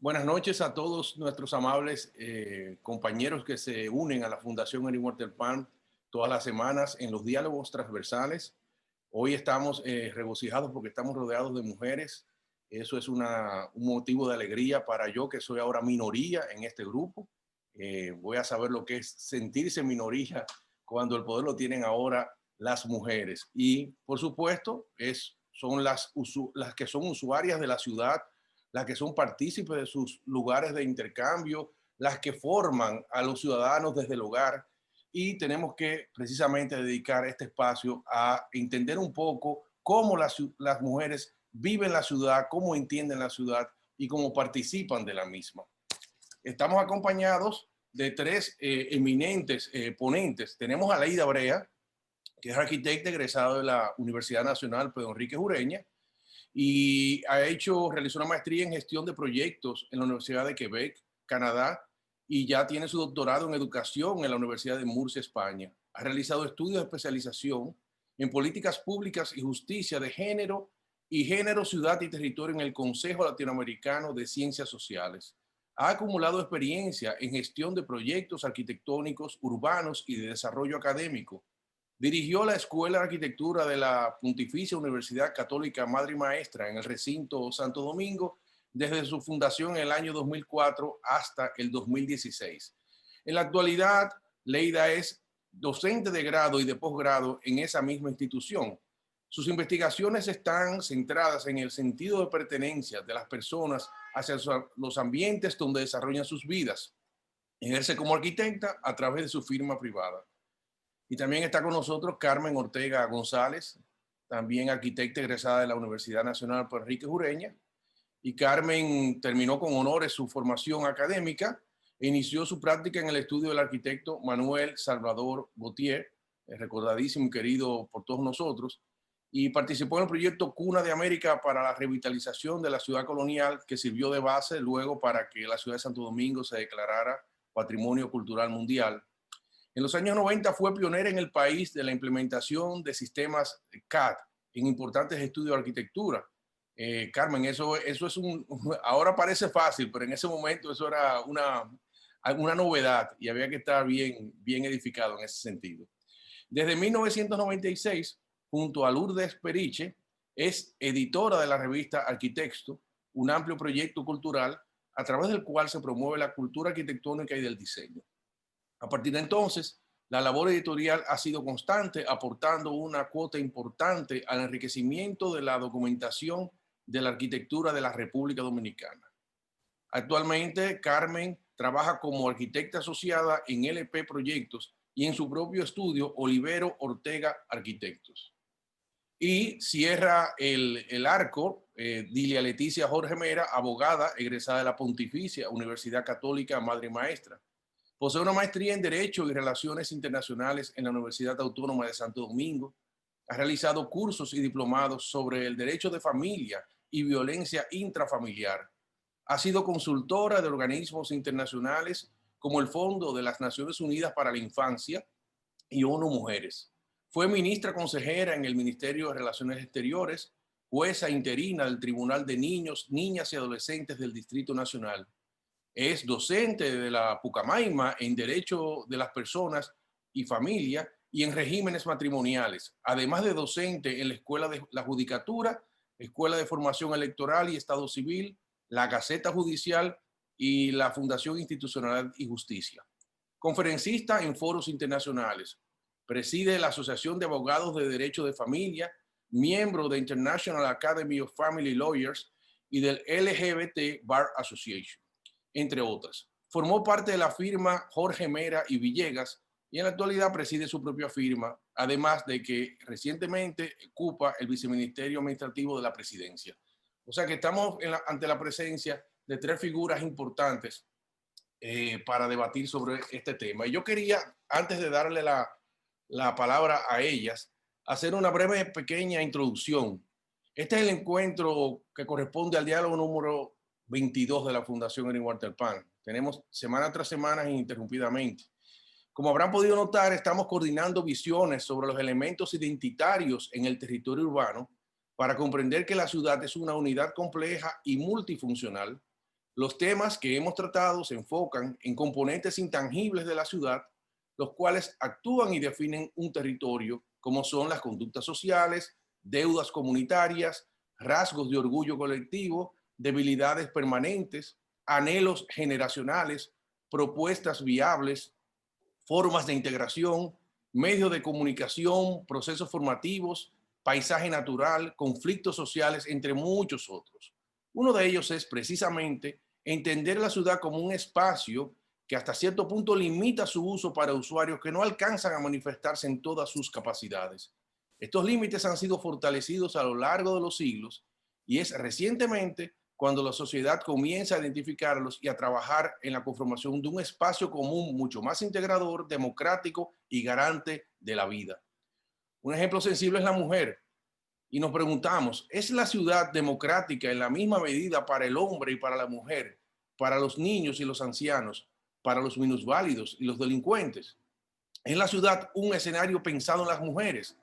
Buenas noches a todos nuestros amables compañeros que se unen a la Fundación Erin Walter Pan todas las semanas en los diálogos transversales. Hoy estamos regocijados porque estamos rodeados de mujeres. Eso es un motivo de alegría para yo, que soy ahora minoría en este grupo. Voy a saber lo que es sentirse minoría cuando el poder lo tienen ahora las mujeres. Y por supuesto, son las que son usuarias de la ciudad, las que son partícipes de sus lugares de intercambio, las que forman a los ciudadanos desde el hogar. Y tenemos que precisamente dedicar este espacio a entender un poco cómo las mujeres viven la ciudad, cómo entienden la ciudad y cómo participan de la misma. Estamos acompañados de tres eminentes ponentes. Tenemos a Leida Brea, que es arquitecta egresada de la Universidad Nacional Pedro Enrique Ureña, y realizó una maestría en gestión de proyectos en la Universidad de Quebec, Canadá, y ya tiene su doctorado en educación en la Universidad de Murcia, España. Ha realizado estudios de especialización en políticas públicas y justicia de género y género, ciudad y territorio en el Consejo Latinoamericano de Ciencias Sociales. Ha acumulado experiencia en gestión de proyectos arquitectónicos, urbanos y de desarrollo académico. Dirigió la Escuela de Arquitectura de la Pontificia Universidad Católica Madre y Maestra en el recinto Santo Domingo desde su fundación en el año 2004 hasta el 2016. En la actualidad, Leida es docente de grado y de posgrado en esa misma institución. Sus investigaciones están centradas en el sentido de pertenencia de las personas hacia los ambientes donde desarrollan sus vidas. Ejerce como arquitecta a través de su firma privada. Y también está con nosotros Carmen Ortega González, también arquitecta egresada de la Universidad Nacional Pedro Enrique Ureña. Y Carmen terminó con honores su formación académica e inició su práctica en el estudio del arquitecto Manuel Salvador Gautier, recordadísimo y querido por todos nosotros, y participó en el proyecto Cuna de América para la revitalización de la ciudad colonial, que sirvió de base luego para que la ciudad de Santo Domingo se declarara Patrimonio Cultural Mundial. En los años 90 fue pionera en el país de la implementación de sistemas CAD en importantes estudios de arquitectura. Carmen, eso es ahora parece fácil, pero en ese momento eso era una novedad y había que estar bien edificado en ese sentido. Desde 1996, junto a Lourdes Periche, es editora de la revista Arquitecto, un amplio proyecto cultural a través del cual se promueve la cultura arquitectónica y del diseño. A partir de entonces, la labor editorial ha sido constante, aportando una cuota importante al enriquecimiento de la documentación de la arquitectura de la República Dominicana. Actualmente, Carmen trabaja como arquitecta asociada en LP Proyectos y en su propio estudio Olivero Ortega Arquitectos. Y cierra el arco Dilia Leticia Jorge Mera, abogada egresada de la Pontificia Universidad Católica Madre y Maestra. Posee una maestría en Derecho y Relaciones Internacionales en la Universidad Autónoma de Santo Domingo. Ha realizado cursos y diplomados sobre el derecho de familia y violencia intrafamiliar. Ha sido consultora de organismos internacionales como el Fondo de las Naciones Unidas para la Infancia y ONU Mujeres. Fue ministra consejera en el Ministerio de Relaciones Exteriores, jueza interina del Tribunal de Niños, Niñas y Adolescentes del Distrito Nacional. Es docente de la Pucamaima en Derecho de las Personas y Familia y en regímenes matrimoniales, además de docente en la Escuela de la Judicatura, Escuela de Formación Electoral y Estado Civil, la Gaceta Judicial y la Fundación Institucional y Justicia. Conferencista en foros internacionales. Preside la Asociación de Abogados de Derecho de Familia, miembro de International Academy of Family Lawyers y del LGBT Bar Association, entre otras. Formó parte de la firma Jorge Mera y Villegas y en la actualidad preside su propia firma, además de que recientemente ocupa el viceministerio administrativo de la presidencia. O sea que estamos ante la presencia de tres figuras importantes para debatir sobre este tema. Y yo quería, antes de darle la palabra a ellas, hacer una breve pequeña introducción. Este es el encuentro que corresponde al diálogo número 22 de la Fundación Erin Walter Pan. Tenemos semana tras semana ininterrumpidamente. Como habrán podido notar, estamos coordinando visiones sobre los elementos identitarios en el territorio urbano para comprender que la ciudad es una unidad compleja y multifuncional Los temas que hemos tratado se enfocan en componentes intangibles de la ciudad, los cuales actúan y definen un territorio, como son las conductas sociales, deudas comunitarias, rasgos de orgullo colectivo, debilidades permanentes, anhelos generacionales, propuestas viables, formas de integración, medios de comunicación, procesos formativos, paisaje natural, conflictos sociales, entre muchos otros. Uno de ellos es precisamente entender la ciudad como un espacio que hasta cierto punto limita su uso para usuarios que no alcanzan a manifestarse en todas sus capacidades. Estos límites han sido fortalecidos a lo largo de los siglos y es recientemente cuando la sociedad comienza a identificarlos y a trabajar en la conformación de un espacio común mucho más integrador, democrático y garante de la vida. Un ejemplo sensible es la mujer. Y nos preguntamos, ¿es la ciudad democrática en la misma medida para el hombre y para la mujer, para los niños y los ancianos, para los minusválidos y los delincuentes? ¿Es la ciudad un escenario pensado en las mujeres?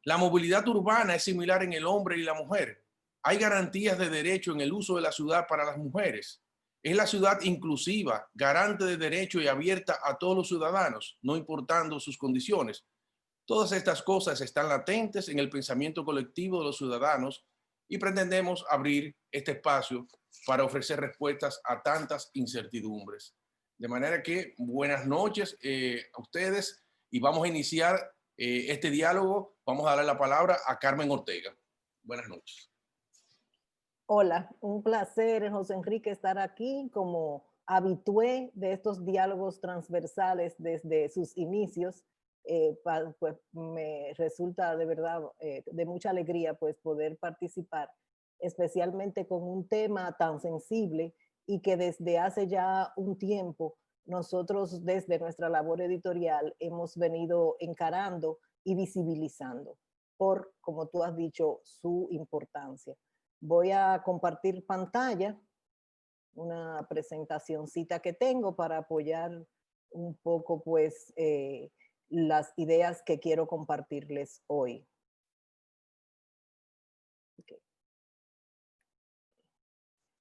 ¿La movilidad urbana es similar en el hombre y la mujer? ¿Hay garantías de derecho en el uso de la ciudad para las mujeres? ¿Es la ciudad inclusiva, garante de derecho y abierta a todos los ciudadanos, no importando sus condiciones? Todas estas cosas están latentes en el pensamiento colectivo de los ciudadanos y pretendemos abrir este espacio para ofrecer respuestas a tantas incertidumbres. De manera que buenas noches a ustedes y vamos a iniciar este diálogo. Vamos a darle la palabra a Carmen Ortega. Buenas noches. Hola, un placer, José Enrique, estar aquí como habitué de estos diálogos transversales desde sus inicios. Pues me resulta de verdad de mucha alegría pues poder participar, especialmente con un tema tan sensible y que desde hace ya un tiempo nosotros desde nuestra labor editorial hemos venido encarando y visibilizando por, como tú has dicho, su importancia. Voy a compartir pantalla, una presentacioncita que tengo para apoyar un poco pues las ideas que quiero compartirles hoy. Okay.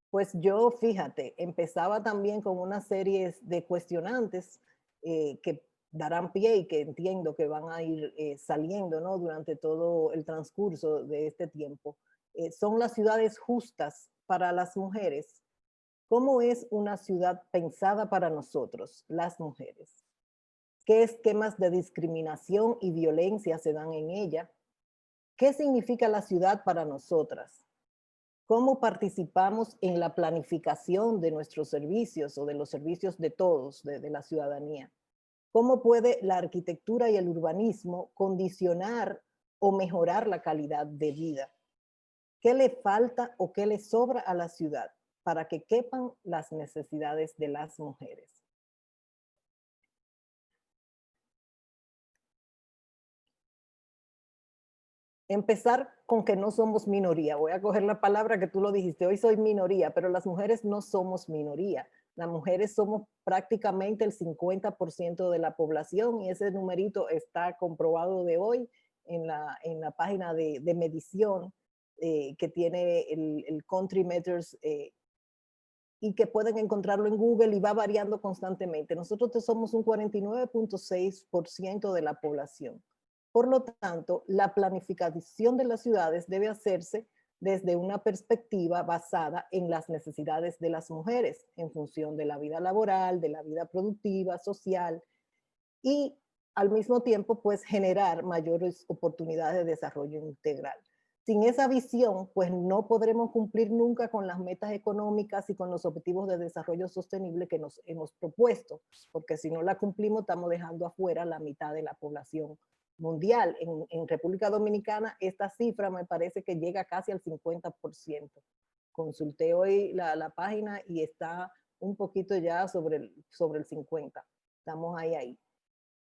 Pues yo, fíjate, empezaba también con una serie de cuestionantes que darán pie y que entiendo que van a ir saliendo, ¿no? Durante todo el transcurso de este tiempo. ¿Son las ciudades justas para las mujeres? ¿Cómo es una ciudad pensada para nosotros, las mujeres? ¿Qué esquemas de discriminación y violencia se dan en ella? ¿Qué significa la ciudad para nosotras? ¿Cómo participamos en la planificación de nuestros servicios o de los servicios de todos, de la ciudadanía? ¿Cómo puede la arquitectura y el urbanismo condicionar o mejorar la calidad de vida? ¿Qué le falta o qué le sobra a la ciudad para que quepan las necesidades de las mujeres? Empezar con que no somos minoría. Voy a coger la palabra que tú lo dijiste, hoy soy minoría, pero las mujeres no somos minoría. Las mujeres somos prácticamente el 50% de la población y ese numerito está comprobado de hoy en la página de medición que tiene el Country Measures y que pueden encontrarlo en Google y va variando constantemente. Nosotros somos un 49.6% de la población. Por lo tanto, la planificación de las ciudades debe hacerse desde una perspectiva basada en las necesidades de las mujeres, en función de la vida laboral, de la vida productiva, social, y al mismo tiempo, pues generar mayores oportunidades de desarrollo integral. Sin esa visión, pues no podremos cumplir nunca con las metas económicas y con los objetivos de desarrollo sostenible que nos hemos propuesto, porque si no la cumplimos estamos dejando afuera la mitad de la población mundial. En República Dominicana esta cifra me parece que llega casi al 50%. Consulté hoy la página y está un poquito ya sobre el 50%. Estamos ahí.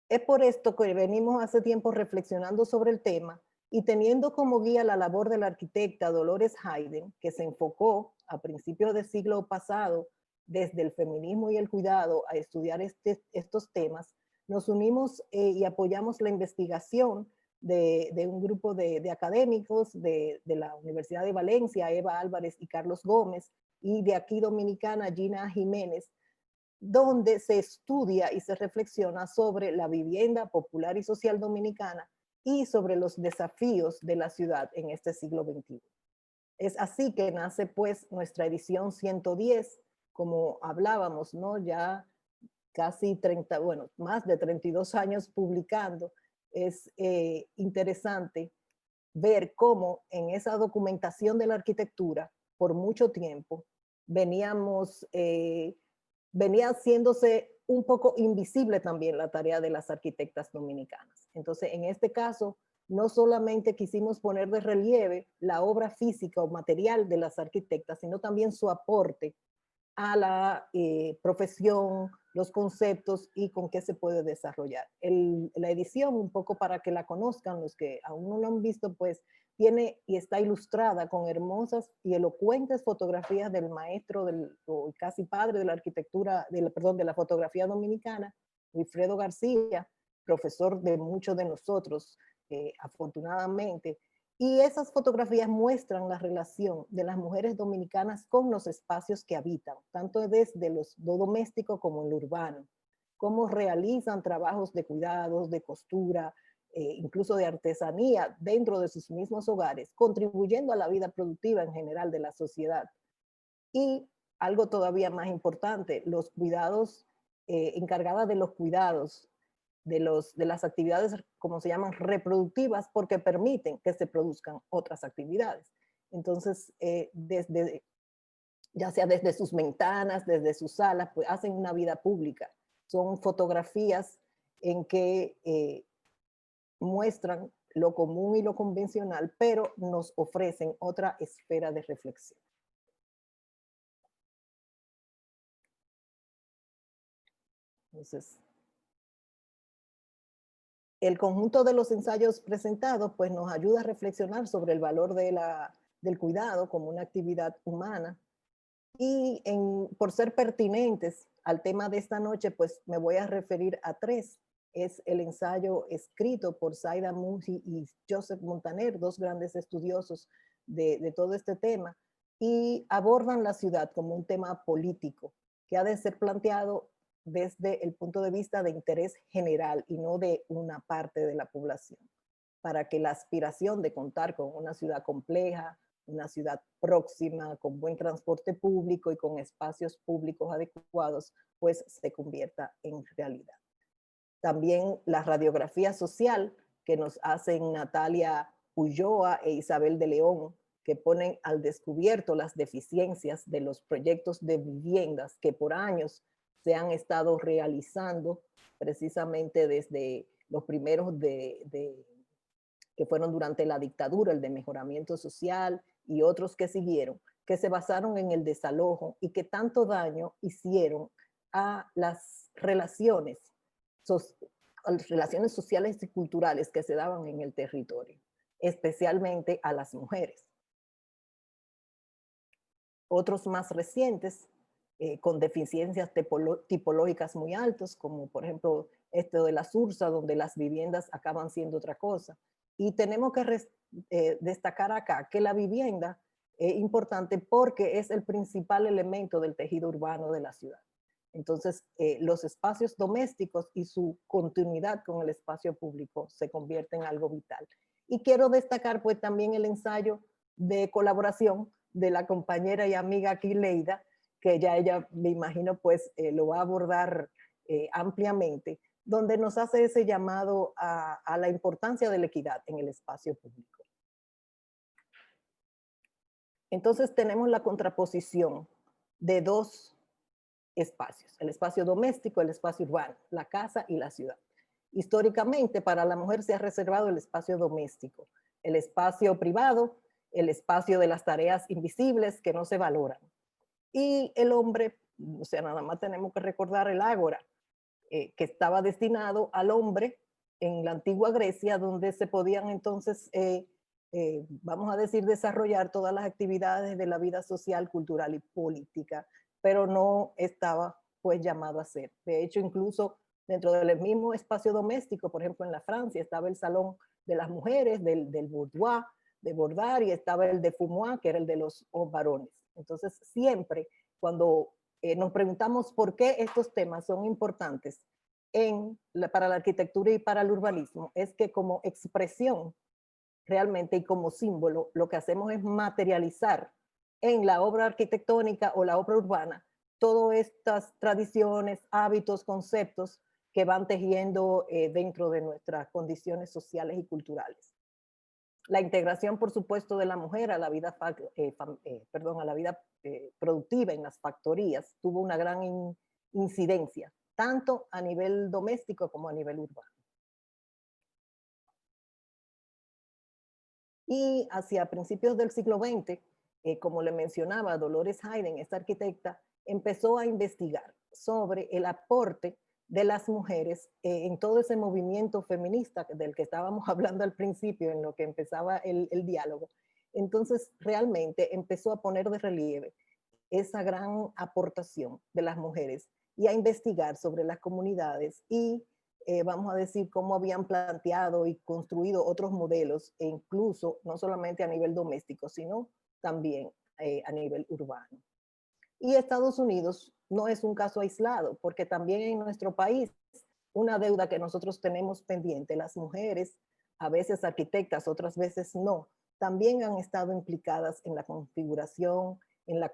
Es por esto que venimos hace tiempo reflexionando sobre el tema y teniendo como guía la labor de la arquitecta Dolores Hayden, que se enfocó a principios del siglo pasado desde el feminismo y el cuidado a estudiar estos temas, nos unimos y apoyamos la investigación de un grupo de académicos de la Universidad de Valencia, Eva Álvarez y Carlos Gómez, y de aquí dominicana, Gina Jiménez, donde se estudia y se reflexiona sobre la vivienda popular y social dominicana y sobre los desafíos de la ciudad en este siglo XXI. Es así que nace pues nuestra edición 110, como hablábamos, ¿no? Ya casi 30, bueno, más de 32 años publicando. Es interesante ver cómo en esa documentación de la arquitectura, por mucho tiempo, venía haciéndose un poco invisible también la tarea de las arquitectas dominicanas. Entonces, en este caso, no solamente quisimos poner de relieve la obra física o material de las arquitectas, sino también su aporte a la profesión, los conceptos y con qué se puede desarrollar. La edición, un poco para que la conozcan, los que aún no lo han visto, pues tiene y está ilustrada con hermosas y elocuentes fotografías del maestro, o casi padre de la arquitectura, de la fotografía dominicana, Wilfredo García, profesor de muchos de nosotros, afortunadamente. Y esas fotografías muestran la relación de las mujeres dominicanas con los espacios que habitan, tanto desde lo doméstico como en lo urbano, cómo realizan trabajos de cuidados, de costura, incluso de artesanía dentro de sus mismos hogares, contribuyendo a la vida productiva en general de la sociedad. Y algo todavía más importante, los cuidados, encargadas de los cuidados de las actividades, como se llaman, reproductivas, porque permiten que se produzcan otras actividades. Entonces, ya sea desde sus ventanas, desde sus salas, pues hacen una vida pública. Son fotografías en que muestran lo común y lo convencional, pero nos ofrecen otra esfera de reflexión. Entonces, el conjunto de los ensayos presentados pues nos ayuda a reflexionar sobre el valor del cuidado como una actividad humana y por ser pertinentes al tema de esta noche pues me voy a referir a tres. Es el ensayo escrito por Zaida Musi y Joseph Montaner, dos grandes estudiosos de todo este tema, y abordan la ciudad como un tema político que ha de ser planteado desde el punto de vista de interés general y no de una parte de la población, para que la aspiración de contar con una ciudad compleja, una ciudad próxima, con buen transporte público y con espacios públicos adecuados, pues se convierta en realidad. También la radiografía social que nos hacen Natalia Ulloa e Isabel de León, que ponen al descubierto las deficiencias de los proyectos de viviendas que por años se han estado realizando precisamente desde los primeros que fueron durante la dictadura, el de mejoramiento social y otros que siguieron, que se basaron en el desalojo y que tanto daño hicieron a las relaciones sociales y culturales que se daban en el territorio, especialmente a las mujeres. Otros más recientes, con deficiencias tipológicas muy altas, como por ejemplo este de la Sursa, donde las viviendas acaban siendo otra cosa. Y tenemos que destacar acá que la vivienda es importante porque es el principal elemento del tejido urbano de la ciudad. Entonces, los espacios domésticos y su continuidad con el espacio público se convierten en algo vital. Y quiero destacar pues también el ensayo de colaboración de la compañera y amiga aquí, Leida, que ya ella, me imagino, pues lo va a abordar ampliamente, donde nos hace ese llamado a la importancia de la equidad en el espacio público. Entonces tenemos la contraposición de dos espacios, el espacio doméstico, el espacio urbano, la casa y la ciudad. Históricamente, para la mujer se ha reservado el espacio doméstico, el espacio privado, el espacio de las tareas invisibles que no se valoran. Y el hombre, o sea, nada más tenemos que recordar el ágora, que estaba destinado al hombre en la antigua Grecia, donde se podían entonces, vamos a decir, desarrollar todas las actividades de la vida social, cultural y política, pero no estaba pues llamado a ser. De hecho, incluso dentro del mismo espacio doméstico, por ejemplo en la Francia, estaba el salón de las mujeres, del boudoir, de bordar, y estaba el de fumoir, que era el de los varones. Entonces, siempre cuando nos preguntamos por qué estos temas son importantes para la arquitectura y para el urbanismo, es que como expresión realmente y como símbolo, lo que hacemos es materializar en la obra arquitectónica o la obra urbana todas estas tradiciones, hábitos, conceptos que van tejiendo dentro de nuestras condiciones sociales y culturales. La integración, por supuesto, de la mujer a la vida, a la vida productiva en las factorías tuvo una gran incidencia, tanto a nivel doméstico como a nivel urbano. Y hacia principios del siglo XX, como le mencionaba, Dolores Hayden, esta arquitecta, empezó a investigar sobre el aporte de las mujeres en todo ese movimiento feminista del que estábamos hablando al principio, en lo que empezaba el diálogo. Entonces, realmente empezó a poner de relieve esa gran aportación de las mujeres y a investigar sobre las comunidades y vamos a decir, cómo habían planteado y construido otros modelos, e incluso no solamente a nivel doméstico, sino también a nivel urbano. Y Estados Unidos no es un caso aislado, porque también en nuestro país, una deuda que nosotros tenemos pendiente, las mujeres, a veces arquitectas, otras veces no, también han estado implicadas en la configuración, en la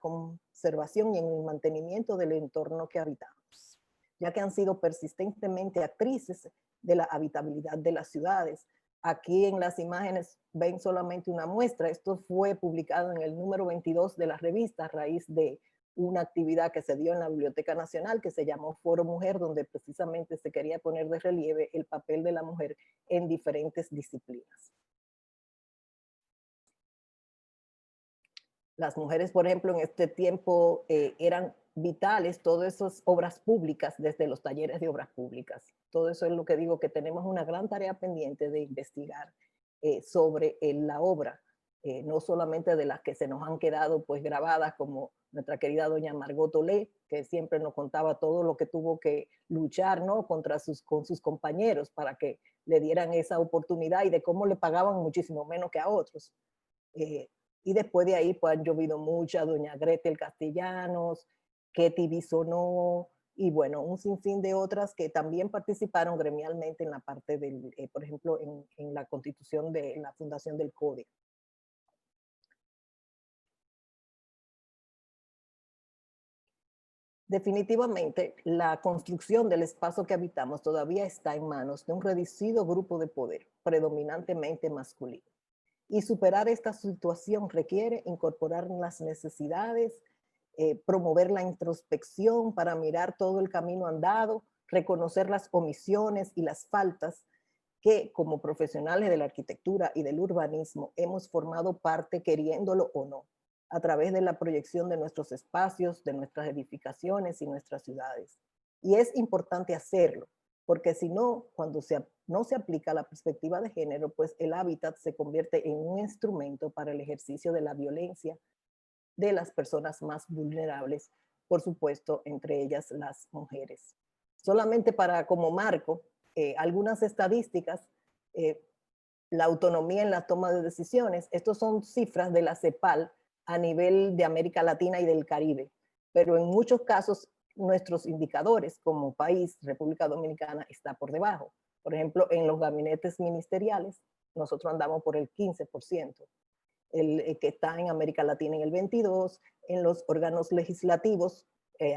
conservación y en el mantenimiento del entorno que habitamos, ya que han sido persistentemente actrices de la habitabilidad de las ciudades. Aquí en las imágenes ven solamente una muestra. Esto fue publicado en el número 22 de la revista a raíz de una actividad que se dio en la Biblioteca Nacional que se llamó Foro Mujer, donde precisamente se quería poner de relieve el papel de la mujer en diferentes disciplinas. Las mujeres, por ejemplo, en este tiempo eran vitales, todas esas obras públicas, desde los talleres de obras públicas. Todo eso es lo que digo, que tenemos una gran tarea pendiente de investigar sobre la obra, no solamente de las que se nos han quedado pues grabadas, como nuestra querida doña Margot Olé, que siempre nos contaba todo lo que tuvo que luchar, ¿no?, con sus compañeros para que le dieran esa oportunidad y de cómo le pagaban muchísimo menos que a otros. Y después de ahí pues han llovido muchas, doña Gretel Castellanos, Ketty Bisonó, y bueno, un sinfín de otras que también participaron gremialmente en la parte del, por ejemplo, en la constitución de la fundación del CODE. Definitivamente, la construcción del espacio que habitamos todavía está en manos de un reducido grupo de poder, predominantemente masculino. Y superar esta situación requiere incorporar las necesidades, promover la introspección para mirar todo el camino andado, reconocer las omisiones y las faltas que como profesionales de la arquitectura y del urbanismo hemos formado parte, queriéndolo o no, a través de la proyección de nuestros espacios, de nuestras edificaciones y nuestras ciudades. Y es importante hacerlo, porque si no, cuando no se aplica la perspectiva de género, pues el hábitat se convierte en un instrumento para el ejercicio de la violencia de las personas más vulnerables, por supuesto, entre ellas las mujeres. Solamente para como marco, algunas estadísticas, la autonomía en la toma de decisiones, estos son cifras de la CEPAL a nivel de América Latina y del Caribe, pero en muchos casos nuestros indicadores como país, República Dominicana, está por debajo. Por ejemplo, en los gabinetes ministeriales, nosotros andamos por el 15%, el que está en América Latina en el 22%, en los órganos legislativos,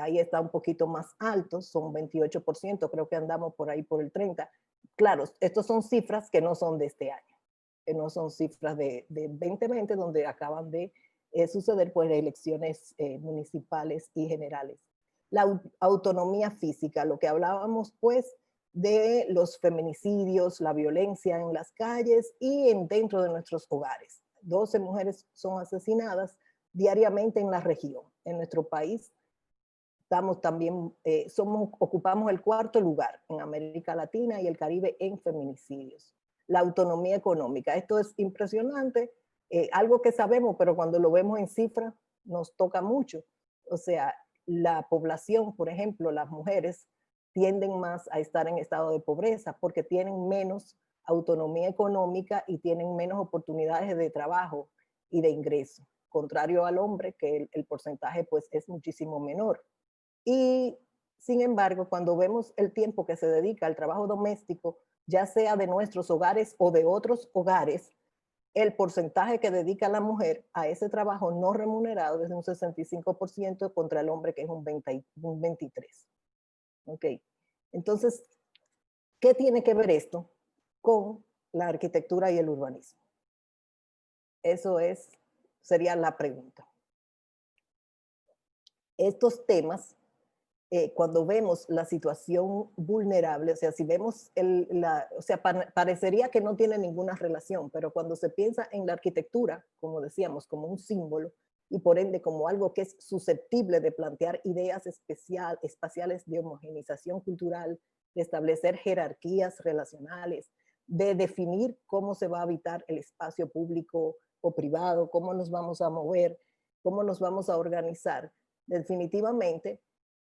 ahí está un poquito más alto, son 28%, creo que andamos por ahí por el 30%. Claro, estos son cifras que no son de este año, que no son cifras de 2020, donde acaban de suceder pues elecciones municipales y generales. La autonomía física, lo que hablábamos pues de los feminicidios, la violencia en las calles y dentro de nuestros hogares. 12 mujeres son asesinadas diariamente en la región. En nuestro país estamos también, ocupamos el 4º lugar en América Latina y el Caribe en feminicidios. La autonomía económica, esto es impresionante, algo que sabemos, pero cuando lo vemos en cifras nos toca mucho. O sea, la población, por ejemplo, las mujeres tienden más a estar en estado de pobreza porque tienen menos autonomía económica y tienen menos oportunidades de trabajo y de ingreso. contrario al hombre, que el porcentaje pues es muchísimo menor. Y sin embargo, cuando vemos el tiempo que se dedica al trabajo doméstico, ya sea de nuestros hogares o de otros hogares, el porcentaje que dedica la mujer a ese trabajo no remunerado es de un 65% contra el hombre que es un 23%. ¿Ok? Entonces, ¿qué tiene que ver esto con la arquitectura y el urbanismo? Eso sería la pregunta. Estos temas, cuando vemos la situación vulnerable, o sea, si vemos o sea, parecería que no tiene ninguna relación, pero cuando se piensa en la arquitectura, como decíamos, como un símbolo, y por ende como algo que es susceptible de plantear ideas espaciales de homogenización cultural, de establecer jerarquías relacionales, de definir cómo se va a habitar el espacio público o privado, cómo nos vamos a mover, cómo nos vamos a organizar. Definitivamente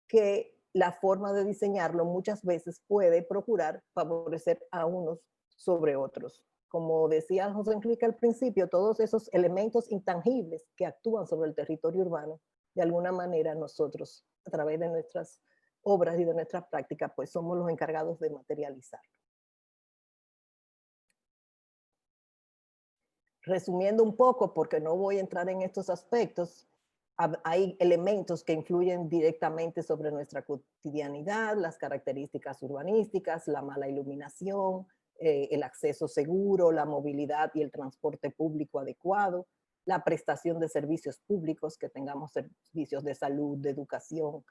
que la forma de diseñarlo muchas veces puede procurar favorecer a unos sobre otros. Como decía José Enrique al principio, todos esos elementos intangibles que actúan sobre el territorio urbano, de alguna manera nosotros, a través de nuestras obras y de nuestra práctica, pues somos los encargados de materializar. Resumiendo un poco, porque no voy a entrar en estos aspectos, hay elementos que influyen directamente sobre nuestra cotidianidad, las características urbanísticas, la mala iluminación, el acceso seguro, la movilidad y el transporte público adecuado, la prestación de servicios públicos, que tengamos servicios de salud, de educación,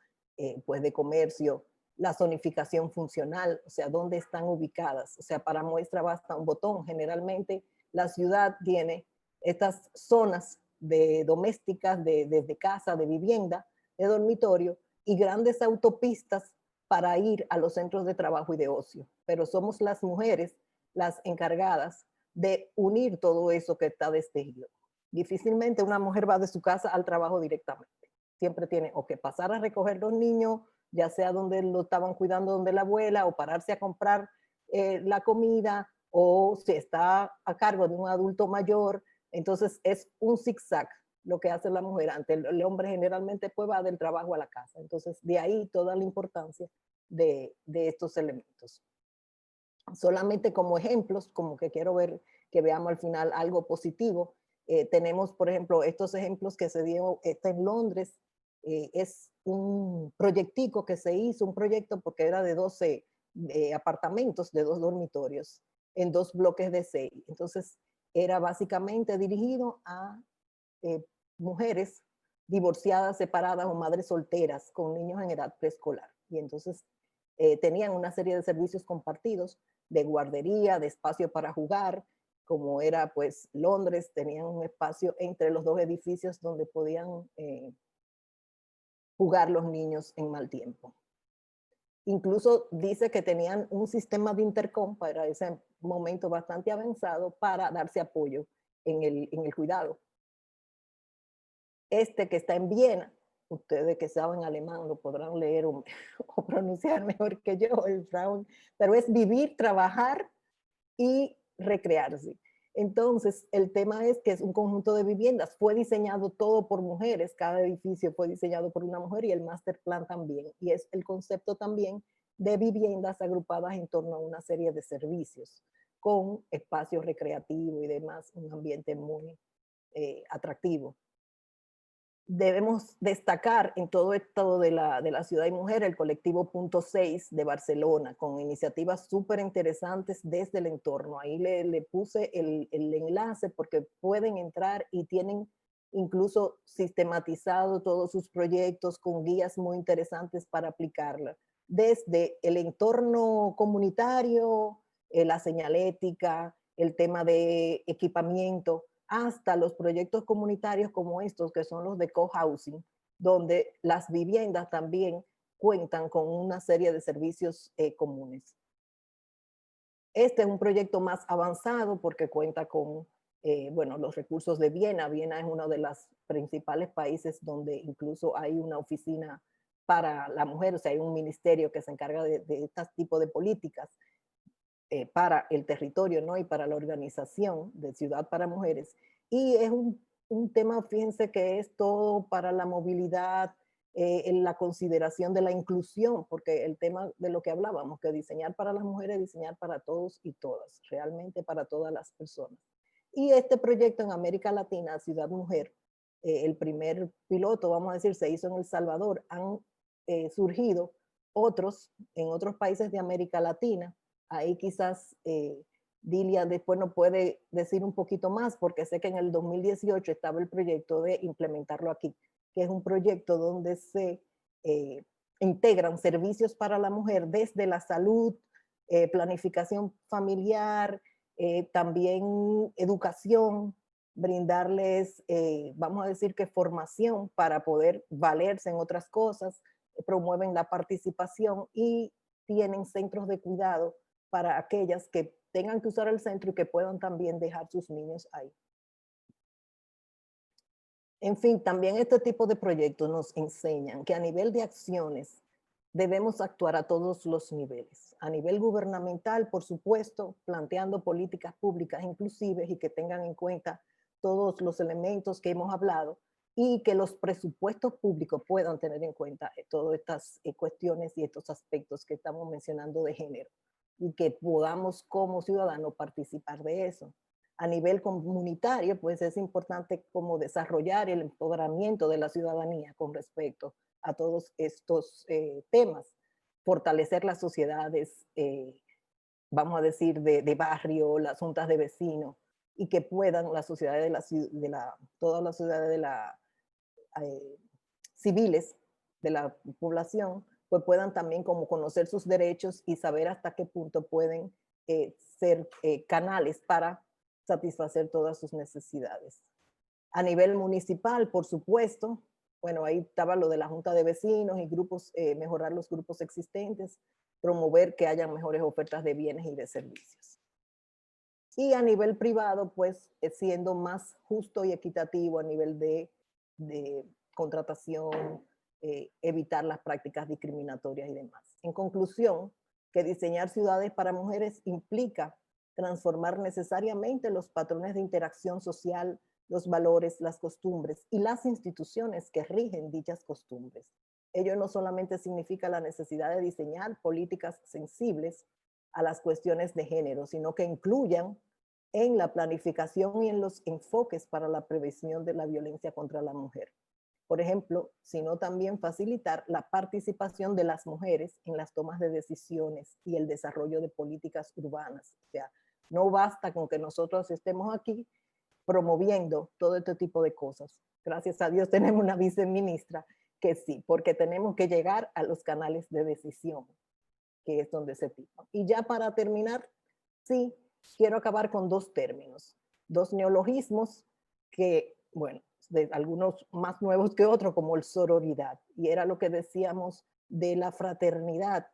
pues de comercio, la zonificación funcional, o sea, dónde están ubicadas. O sea, para muestra basta un botón. Generalmente la ciudad tiene estas zonas de domésticas, de casa, de vivienda, de dormitorio y grandes autopistas para ir a los centros de trabajo y de ocio. Pero somos las mujeres las encargadas de unir todo eso que está destejido. Difícilmente una mujer va de su casa al trabajo directamente. Siempre tiene o que pasar a recoger los niños, ya sea donde lo estaban cuidando, donde la abuela, o pararse a comprar la comida, o si está a cargo de un adulto mayor. Entonces es un zigzag lo que hace la mujer. Ante el hombre generalmente pues va del trabajo a la casa. Entonces de ahí toda la importancia de estos elementos. Solamente como ejemplos, como que quiero ver que veamos al final algo positivo. Tenemos, por ejemplo, estos ejemplos que se dio, está en Londres, es un proyectico que se hizo, un proyecto porque era de 12 apartamentos, de 2 dormitorios, en 2 bloques de 6. Entonces, era básicamente dirigido a mujeres divorciadas, separadas o madres solteras con niños en edad preescolar. Y entonces tenían una serie de servicios compartidos de guardería, de espacio para jugar, como era pues Londres, tenían un espacio entre los 2 edificios donde podían jugar los niños en mal tiempo. Incluso dice que tenían un sistema de intercom para ese momento bastante avanzado para darse apoyo en el cuidado. Este que está en Viena, ustedes que saben alemán lo podrán leer o pronunciar mejor que yo, el Frauen, pero es vivir, trabajar y recrearse. Entonces, el tema es que es un conjunto de viviendas. Fue diseñado todo por mujeres, cada edificio fue diseñado por una mujer y el master plan también. Y es el concepto también de viviendas agrupadas en torno a una serie de servicios, con espacio recreativo y demás, un ambiente muy atractivo. Debemos destacar en todo esto de la ciudad y mujer el colectivo Punto 6 de Barcelona, con iniciativas súper interesantes desde el entorno. Ahí le puse el enlace porque pueden entrar y tienen incluso sistematizado todos sus proyectos con guías muy interesantes para aplicarla. Desde el entorno comunitario, la señalética, el tema de equipamiento, hasta los proyectos comunitarios como estos, que son los de cohousing, donde las viviendas también cuentan con una serie de servicios comunes. Este es un proyecto más avanzado porque cuenta con bueno, los recursos de Viena. Viena es uno de los principales países donde incluso hay una oficina para la mujer, o sea, hay un ministerio que se encarga de este tipo de políticas para el territorio, ¿no? Y para la organización de Ciudad para Mujeres. Y es un un tema, fíjense que es todo para la movilidad, en la consideración de la inclusión, porque el tema de lo que hablábamos, que diseñar para las mujeres, diseñar para todos y todas, realmente para todas las personas. Y este proyecto en América Latina, Ciudad Mujer, el primer piloto, vamos a decir, se hizo en El Salvador, han surgido otros en otros países de América Latina. Ahí quizás Dilia después nos puede decir un poquito más, porque sé que en el 2018 estaba el proyecto de implementarlo aquí, que es un proyecto donde se integran servicios para la mujer desde la salud, planificación familiar, también educación, brindarles, vamos a decir que formación para poder valerse en otras cosas, promueven la participación y tienen centros de cuidado para aquellas que tengan que usar el centro y que puedan también dejar sus niños ahí. En fin, también este tipo de proyectos nos enseñan que a nivel de acciones debemos actuar a todos los niveles. A nivel gubernamental, por supuesto, planteando políticas públicas inclusivas y que tengan en cuenta todos los elementos que hemos hablado y que los presupuestos públicos puedan tener en cuenta todas estas cuestiones y estos aspectos que estamos mencionando de género y que podamos como ciudadanos participar de eso. A nivel comunitario, pues es importante como desarrollar el empoderamiento de la ciudadanía con respecto a todos estos temas, fortalecer las sociedades, vamos a decir, de barrio, las juntas de vecinos, y que puedan las sociedades todas las ciudades civiles de la población, pues puedan también como conocer sus derechos y saber hasta qué punto pueden ser canales para satisfacer todas sus necesidades. A nivel municipal, por supuesto, bueno, ahí estaba lo de la junta de vecinos y grupos, mejorar los grupos existentes, promover que haya mejores ofertas de bienes y de servicios. Y a nivel privado, pues siendo más justo y equitativo a nivel de contratación, evitar las prácticas discriminatorias y demás. En conclusión, que diseñar ciudades para mujeres implica transformar necesariamente los patrones de interacción social, los valores, las costumbres y las instituciones que rigen dichas costumbres. Ello no solamente significa la necesidad de diseñar políticas sensibles a las cuestiones de género, sino que incluyan en la planificación y en los enfoques para la prevención de la violencia contra la mujer. Por ejemplo, sino también facilitar la participación de las mujeres en las tomas de decisiones y el desarrollo de políticas urbanas. O sea, no basta con que nosotros estemos aquí promoviendo todo este tipo de cosas. Gracias a Dios tenemos una viceministra que sí, porque tenemos que llegar a los canales de decisión, que es donde se tipo. Y ya para terminar, sí, quiero acabar con dos términos, dos neologismos que, bueno, de algunos más nuevos que otros, como el sororidad, y era lo que decíamos de la fraternidad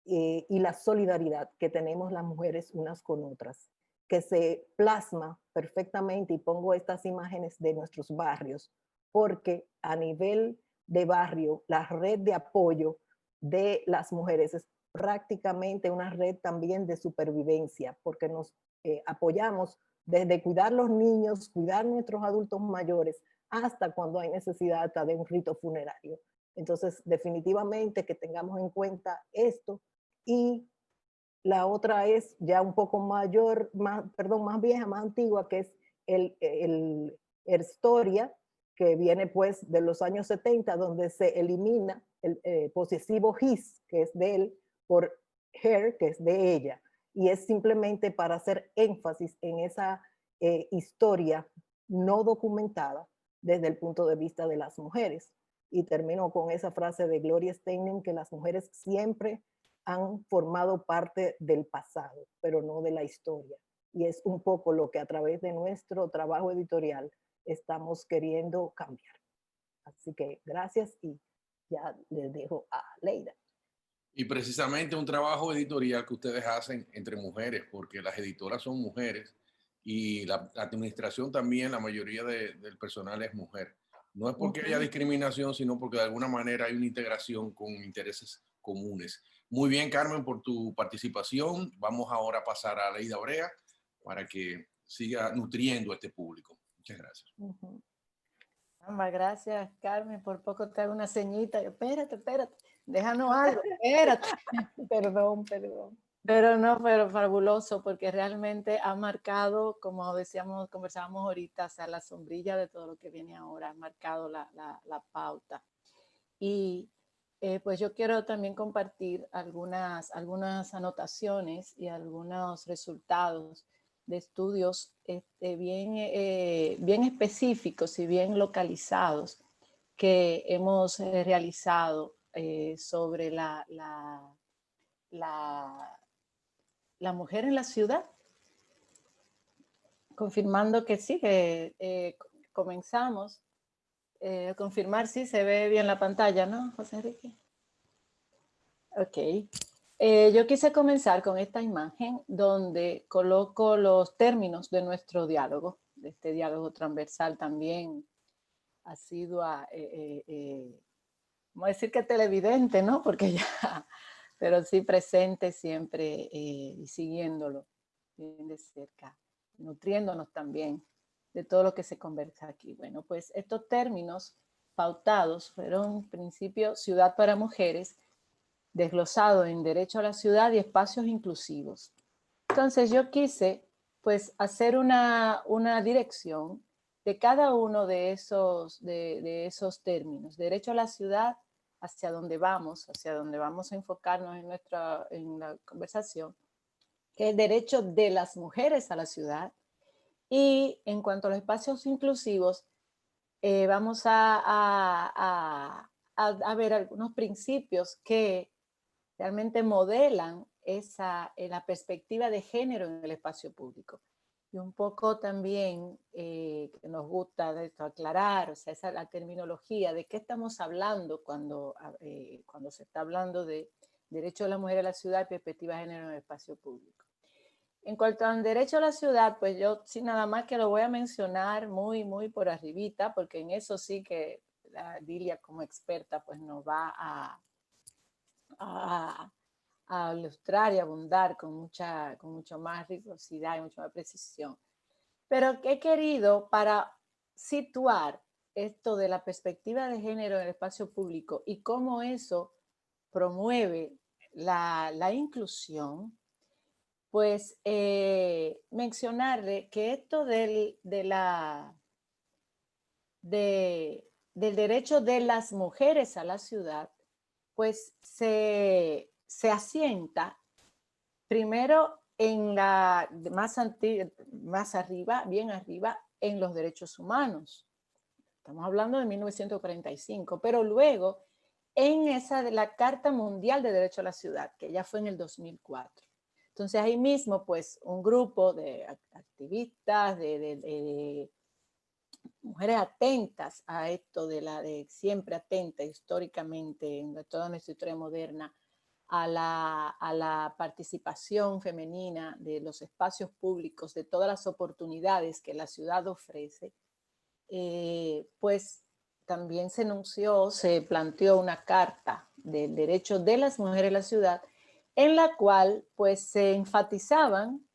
y la solidaridad que tenemos las mujeres unas con otras, que se plasma perfectamente, y pongo estas imágenes de nuestros barrios, porque a nivel de barrio, la red de apoyo de las mujeres es prácticamente una red también de supervivencia, porque nos apoyamos desde cuidar los niños, cuidar nuestros adultos mayores, hasta cuando hay necesidad hasta de un rito funerario. Entonces, definitivamente que tengamos en cuenta esto. Y la otra es ya un poco mayor, más vieja, más antigua, que es el historia, que viene pues de los años 70, donde se elimina el posesivo his, que es de él, por her, que es de ella. Y es simplemente para hacer énfasis en esa historia no documentada desde el punto de vista de las mujeres. Y termino con esa frase de Gloria Steinem, que las mujeres siempre han formado parte del pasado, pero no de la historia. Y es un poco lo que a través de nuestro trabajo editorial estamos queriendo cambiar. Así que gracias y ya les dejo a Leida. Y precisamente un trabajo editorial que ustedes hacen entre mujeres, porque las editoras son mujeres y la administración también, la mayoría del personal es mujer. No es porque haya discriminación, sino porque de alguna manera hay una integración con intereses comunes. Muy bien, Carmen, por tu participación. Vamos ahora a pasar a Leida Brea para que siga nutriendo a este público. Muchas gracias. Ujú. Gracias, Carmen. Por poco te hago una ceñita. Yo, espérate, déjanos algo, espérate. Perdón. Pero no, pero fabuloso, porque realmente ha marcado, como decíamos, conversábamos ahorita, o sea, la sombrilla de todo lo que viene ahora, ha marcado la pauta. Y pues yo quiero también compartir algunas anotaciones y algunos resultados de estudios bien específicos y bien localizados que hemos realizado sobre la mujer en la ciudad, confirmando que sí, que comenzamos. Confirmar si se ve bien la pantalla, ¿no, José Enrique? Ok. Yo quise comenzar con esta imagen donde coloco los términos de nuestro diálogo, de este diálogo transversal también ha sido, vamos a decir que televidente, ¿no? Porque ya, pero sí presente siempre y siguiéndolo bien de cerca, nutriéndonos también de todo lo que se conversa aquí. Bueno, pues estos términos pautados fueron en principio ciudad para mujeres, desglosado en derecho a la ciudad y espacios inclusivos. Entonces yo quise pues hacer una dirección de cada uno de esos términos. Derecho a la ciudad, hacia donde vamos a enfocarnos en la conversación, que es el derecho de las mujeres a la ciudad. Y en cuanto a los espacios inclusivos, vamos a ver algunos principios que realmente modelan la perspectiva de género en el espacio público. Y un poco también que nos gusta de esto aclarar, o sea, esa la terminología, de qué estamos hablando cuando se está hablando de derecho de la mujer a la ciudad y perspectiva de género en el espacio público. En cuanto al derecho a la ciudad, pues yo sí nada más que lo voy a mencionar muy por arribita, porque en eso sí que la Dilia como experta pues nos va a ilustrar y abundar con mucho más rigurosidad y mucha más precisión. Pero que he querido para situar esto de la perspectiva de género en el espacio público y cómo eso promueve la inclusión, pues mencionarle que esto del derecho de las mujeres a la ciudad, pues se asienta primero en más arriba, bien arriba, en los derechos humanos. Estamos hablando de 1945, pero luego en esa de la Carta Mundial de Derecho a la Ciudad, que ya fue en el 2004. Entonces ahí mismo, pues, un grupo de activistas, de mujeres atentas a esto, siempre atentas históricamente en toda nuestra historia moderna, a la participación femenina de los espacios públicos, de todas las oportunidades que la ciudad ofrece, pues también se planteó una carta del derecho de las mujeres en la ciudad, en la cual pues se enfatizaban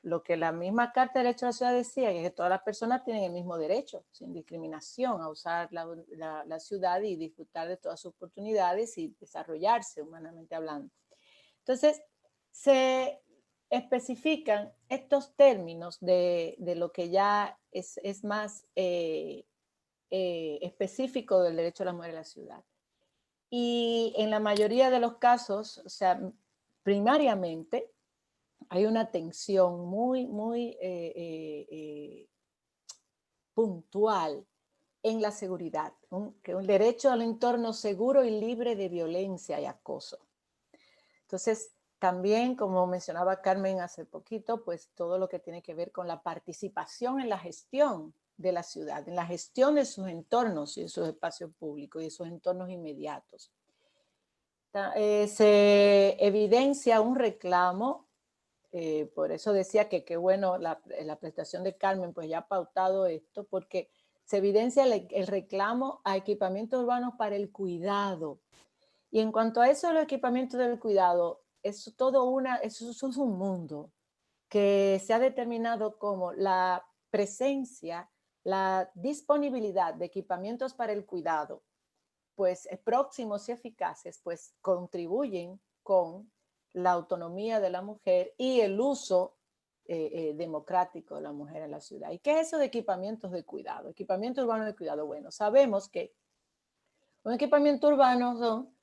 lo que la misma Carta de Derecho a la Ciudad decía, que todas las personas tienen el mismo derecho, sin discriminación, a usar la ciudad y disfrutar de todas sus oportunidades y desarrollarse humanamente hablando. Entonces, se especifican estos términos de lo que ya es más específico del derecho a la mujer en la ciudad. Y en la mayoría de los casos, o sea, primariamente, hay una tensión muy puntual en la seguridad, que un derecho al entorno seguro y libre de violencia y acoso. Entonces, también, como mencionaba Carmen hace poquito, pues todo lo que tiene que ver con la participación en la gestión de la ciudad, en la gestión de sus entornos y de sus espacios públicos y de sus entornos inmediatos. Se evidencia un reclamo, por eso decía que qué bueno la presentación de Carmen, pues ya ha pautado esto, porque se evidencia el reclamo a equipamientos urbanos para el cuidado. Y en cuanto a eso, los equipamientos del cuidado, eso es un mundo que se ha determinado como la presencia la disponibilidad de equipamientos para el cuidado, pues próximos y eficaces, pues contribuyen con la autonomía de la mujer y el uso democrático de la mujer en la ciudad. ¿Y qué es eso de equipamientos de cuidado? Equipamiento urbano de cuidado. Bueno, sabemos que un equipamiento urbano son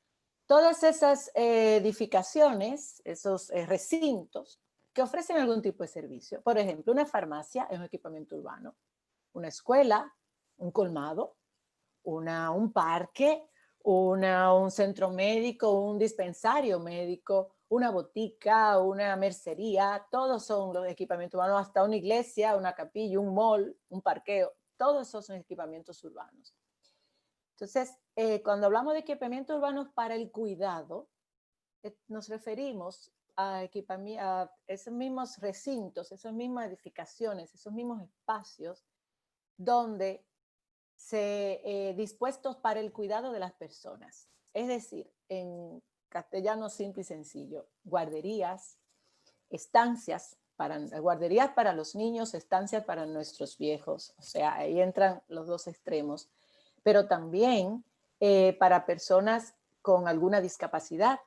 todas esas edificaciones, esos recintos que ofrecen algún tipo de servicio. Por ejemplo, una farmacia es un equipamiento urbano, una escuela, un colmado, un parque, un centro médico, un dispensario médico, una botica, una mercería, todos son los equipamientos urbanos, hasta una iglesia, una capilla, un mall, un parqueo, todos esos son equipamientos urbanos. Entonces, cuando hablamos de equipamientos urbanos para el cuidado, nos referimos a esos mismos recintos, esas mismas edificaciones, esos mismos espacios donde dispuestos para el cuidado de las personas. Es decir, en castellano simple y sencillo, guarderías, estancias, guarderías para los niños, estancias para nuestros viejos. O sea, ahí entran los dos extremos. Pero también para personas con alguna discapacidad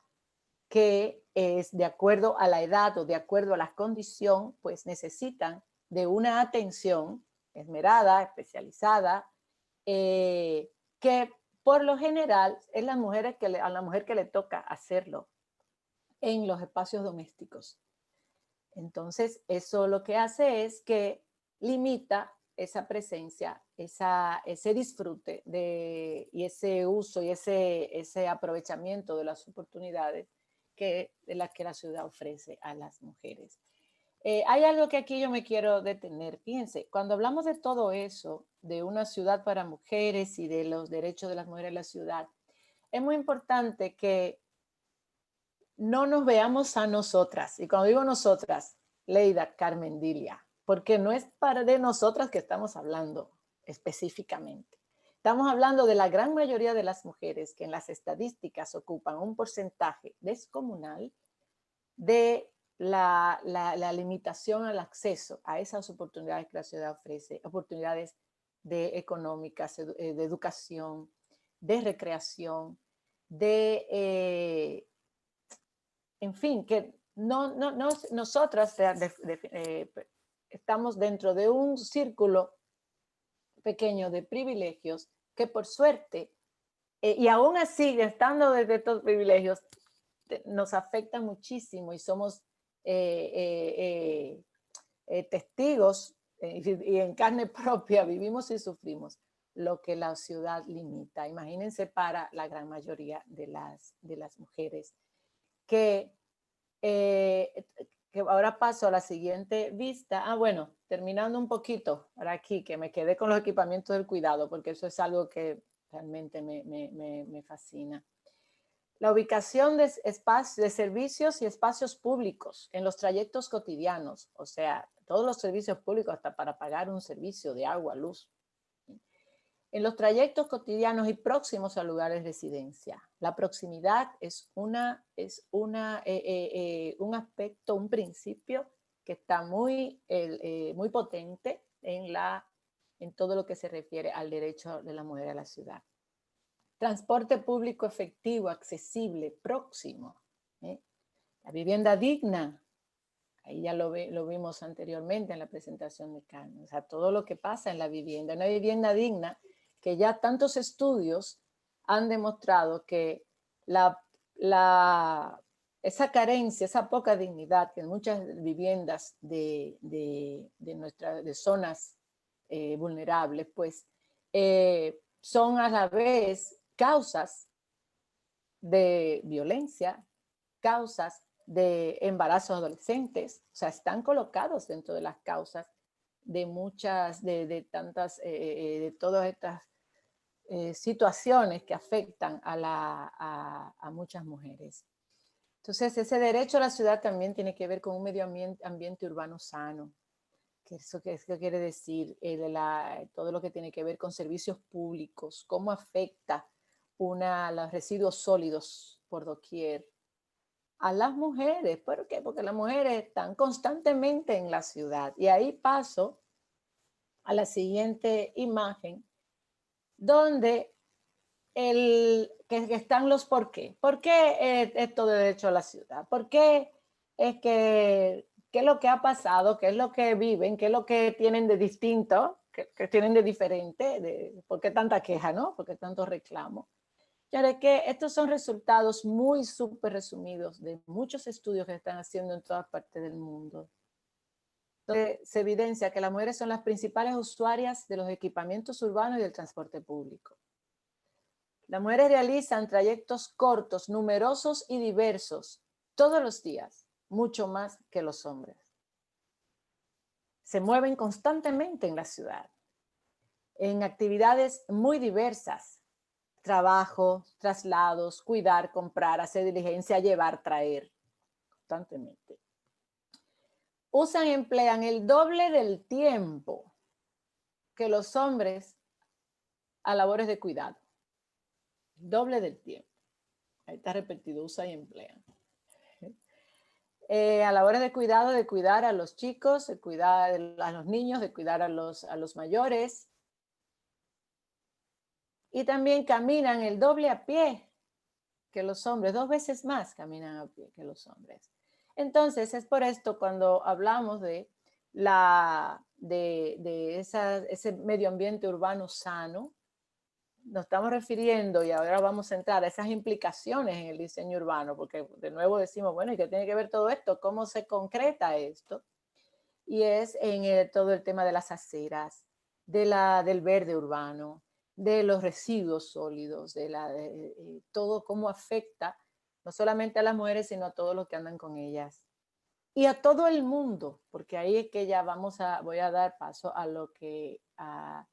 que es de acuerdo a la edad o de acuerdo a la condición, pues necesitan de una atención esmerada, especializada, que por lo general es a la mujer que le toca hacerlo en los espacios domésticos. Entonces, eso lo que hace es que limita esa presencia, ese disfrute y ese uso y ese aprovechamiento de las oportunidades de las que la ciudad ofrece a las mujeres. Hay algo que aquí yo me quiero detener. Fíjense, cuando hablamos de todo eso, de una ciudad para mujeres y de los derechos de las mujeres en la ciudad, es muy importante que no nos veamos a nosotras. Y cuando digo nosotras, Leida, Carmen, Dilia, porque no es de nosotras que estamos hablando específicamente. Estamos hablando de la gran mayoría de las mujeres que en las estadísticas ocupan un porcentaje descomunal de la limitación al acceso a esas oportunidades que la ciudad ofrece, oportunidades económicas, de educación, de recreación, en fin, que nosotras estamos dentro de un círculo pequeño de privilegios que por suerte, y aún así, estando desde estos privilegios, nos afecta muchísimo y somos testigos y en carne propia vivimos y sufrimos lo que la ciudad limita. Imagínense para la gran mayoría de las mujeres. Que ahora paso a la siguiente vista. Bueno, terminando un poquito, ahora aquí, que me quedé con los equipamientos del cuidado, porque eso es algo que realmente me fascina. La ubicación de servicios y espacios públicos en los trayectos cotidianos, o sea, todos los servicios públicos, hasta para pagar un servicio de agua, luz. En los trayectos cotidianos y próximos a lugares de residencia. La proximidad es un aspecto, un principio que está muy potente en todo lo que se refiere al derecho de la mujer a la ciudad. Transporte público efectivo, accesible, próximo. La vivienda digna, ahí ya lo vimos anteriormente en la presentación de Carmen. O sea, todo lo que pasa en la vivienda. Una vivienda digna que ya tantos estudios han demostrado que esa carencia, esa poca dignidad que en muchas viviendas de zonas vulnerables, pues son a la vez causas de violencia, causas de embarazos adolescentes, o sea, están colocados dentro de las causas de muchas, de todas estas situaciones que afectan a muchas mujeres. Entonces, ese derecho a la ciudad también tiene que ver con un medio ambiente urbano sano. ¿Eso qué quiere decir? Todo lo que tiene que ver con servicios públicos, cómo afecta los residuos sólidos por doquier a las mujeres. ¿Por qué? Porque las mujeres están constantemente en la ciudad. Y ahí paso a la siguiente imagen, donde que están los por qué. ¿Por qué esto de derecho a la ciudad? ¿Por qué es qué es lo que ha pasado? ¿Qué es lo que viven? ¿Qué es lo que tienen de distinto? ¿Qué tienen de diferente? ¿Por qué tanta queja, no? ¿Por qué tanto reclamo? Ya de que estos son resultados muy súper resumidos de muchos estudios que están haciendo en todas partes del mundo, donde se evidencia que las mujeres son las principales usuarias de los equipamientos urbanos y del transporte público. Las mujeres realizan trayectos cortos, numerosos y diversos todos los días, mucho más que los hombres. Se mueven constantemente en la ciudad, en actividades muy diversas: trabajo, traslados, cuidar, comprar, hacer diligencia, llevar, traer, constantemente. Emplean el doble del tiempo que los hombres a labores de cuidado. Doble del tiempo. Ahí está repetido, usan y emplean. A labores de cuidar a los chicos, de cuidar a los niños, de cuidar a los mayores. Y también caminan el doble a pie que los hombres, 2 veces más caminan a pie que los hombres. Entonces, es por esto cuando hablamos de ese medio ambiente urbano sano, nos estamos refiriendo, y ahora vamos a entrar a esas implicaciones en el diseño urbano, porque de nuevo decimos, bueno, ¿y qué tiene que ver todo esto? ¿Cómo se concreta esto? Y es en todo el tema de las aceras, del verde urbano, de los residuos sólidos, todo cómo afecta no solamente a las mujeres, sino a todos los que andan con ellas. Y a todo el mundo, porque ahí es que ya voy a dar paso a lo que... a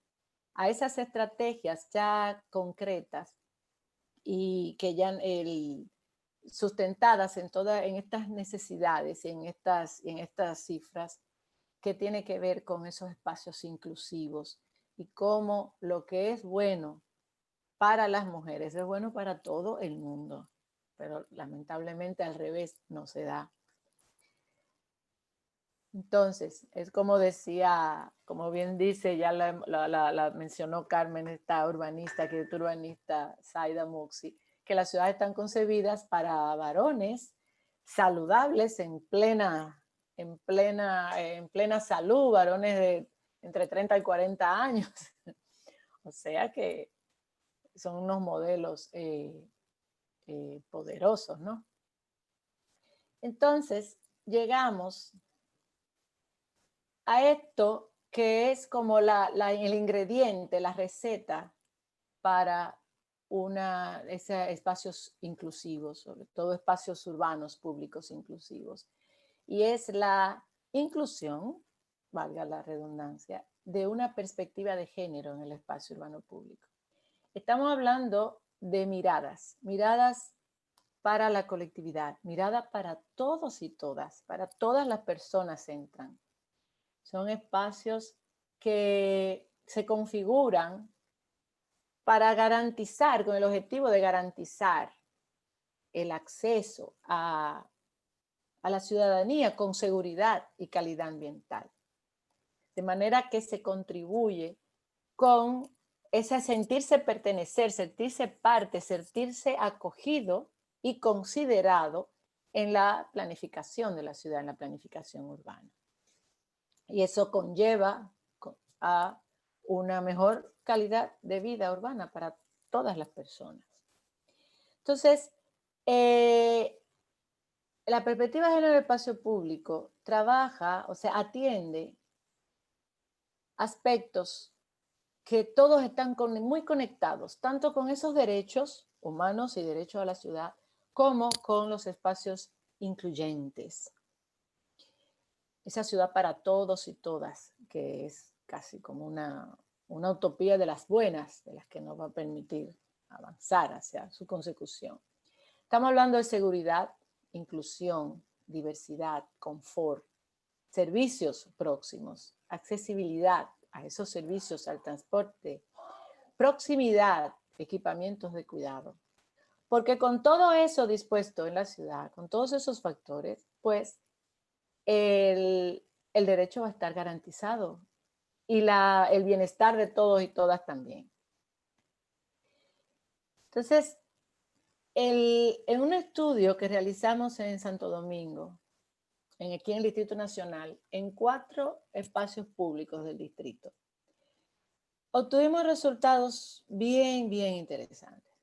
esas estrategias ya concretas y que ya sustentadas en estas necesidades, en estas cifras, que tiene que ver con esos espacios inclusivos y cómo lo que es bueno para las mujeres es bueno para todo el mundo, pero lamentablemente al revés no se da. Entonces, es como decía, como bien dice, ya la mencionó Carmen, esta urbanista Zaida Muxi, que las ciudades están concebidas para varones saludables en plena salud, varones de entre 30 y 40 años. O sea que son unos modelos poderosos, ¿no? Entonces, llegamos a esto que es como el ingrediente, la receta para espacios inclusivos, sobre todo espacios urbanos públicos inclusivos. Y es la inclusión, valga la redundancia, de una perspectiva de género en el espacio urbano público. Estamos hablando de miradas para la colectividad, mirada para todos y todas, para todas las personas entran. Son espacios que se configuran para garantizar, con el objetivo de garantizar el acceso a la ciudadanía con seguridad y calidad ambiental. De manera que se contribuye con ese sentirse pertenecer, sentirse parte, sentirse acogido y considerado en la planificación de la ciudad, en la planificación urbana. Y eso conlleva a una mejor calidad de vida urbana para todas las personas. Entonces, la perspectiva de género en el espacio público trabaja, o sea, atiende aspectos que todos están muy conectados, tanto con esos derechos humanos y derechos a la ciudad, como con los espacios incluyentes. Esa ciudad para todos y todas, que es casi como una utopía de las buenas, de las que nos va a permitir avanzar hacia su consecución. Estamos hablando de seguridad, inclusión, diversidad, confort, servicios próximos, accesibilidad a esos servicios, al transporte, proximidad, equipamientos de cuidado. Porque con todo eso dispuesto en la ciudad, con todos esos factores, pues el derecho va a estar garantizado y el bienestar de todos y todas también. Entonces, en un estudio que realizamos en Santo Domingo, aquí en el Distrito Nacional, en 4 espacios públicos del distrito, obtuvimos resultados bien interesantes.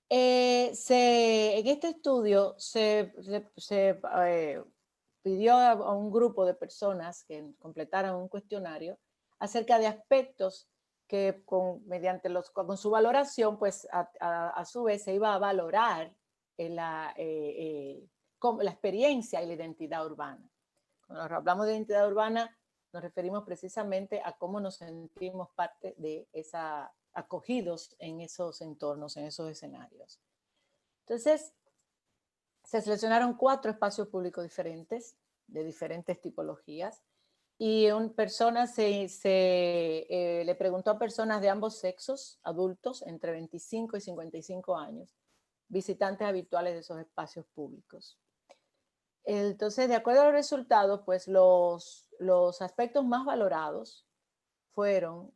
En este estudio se pidió a un grupo de personas que completaran un cuestionario acerca de aspectos que mediante con su valoración, pues a su vez se iba a valorar la experiencia y la identidad urbana. Cuando hablamos de identidad urbana, nos referimos precisamente a cómo nos sentimos parte de acogidos en esos entornos, en esos escenarios. Entonces, se seleccionaron 4 espacios públicos diferentes, de diferentes tipologías, y le preguntó a personas de ambos sexos, adultos, entre 25 y 55 años, visitantes habituales de esos espacios públicos. Entonces, de acuerdo a los resultados, pues los aspectos más valorados fueron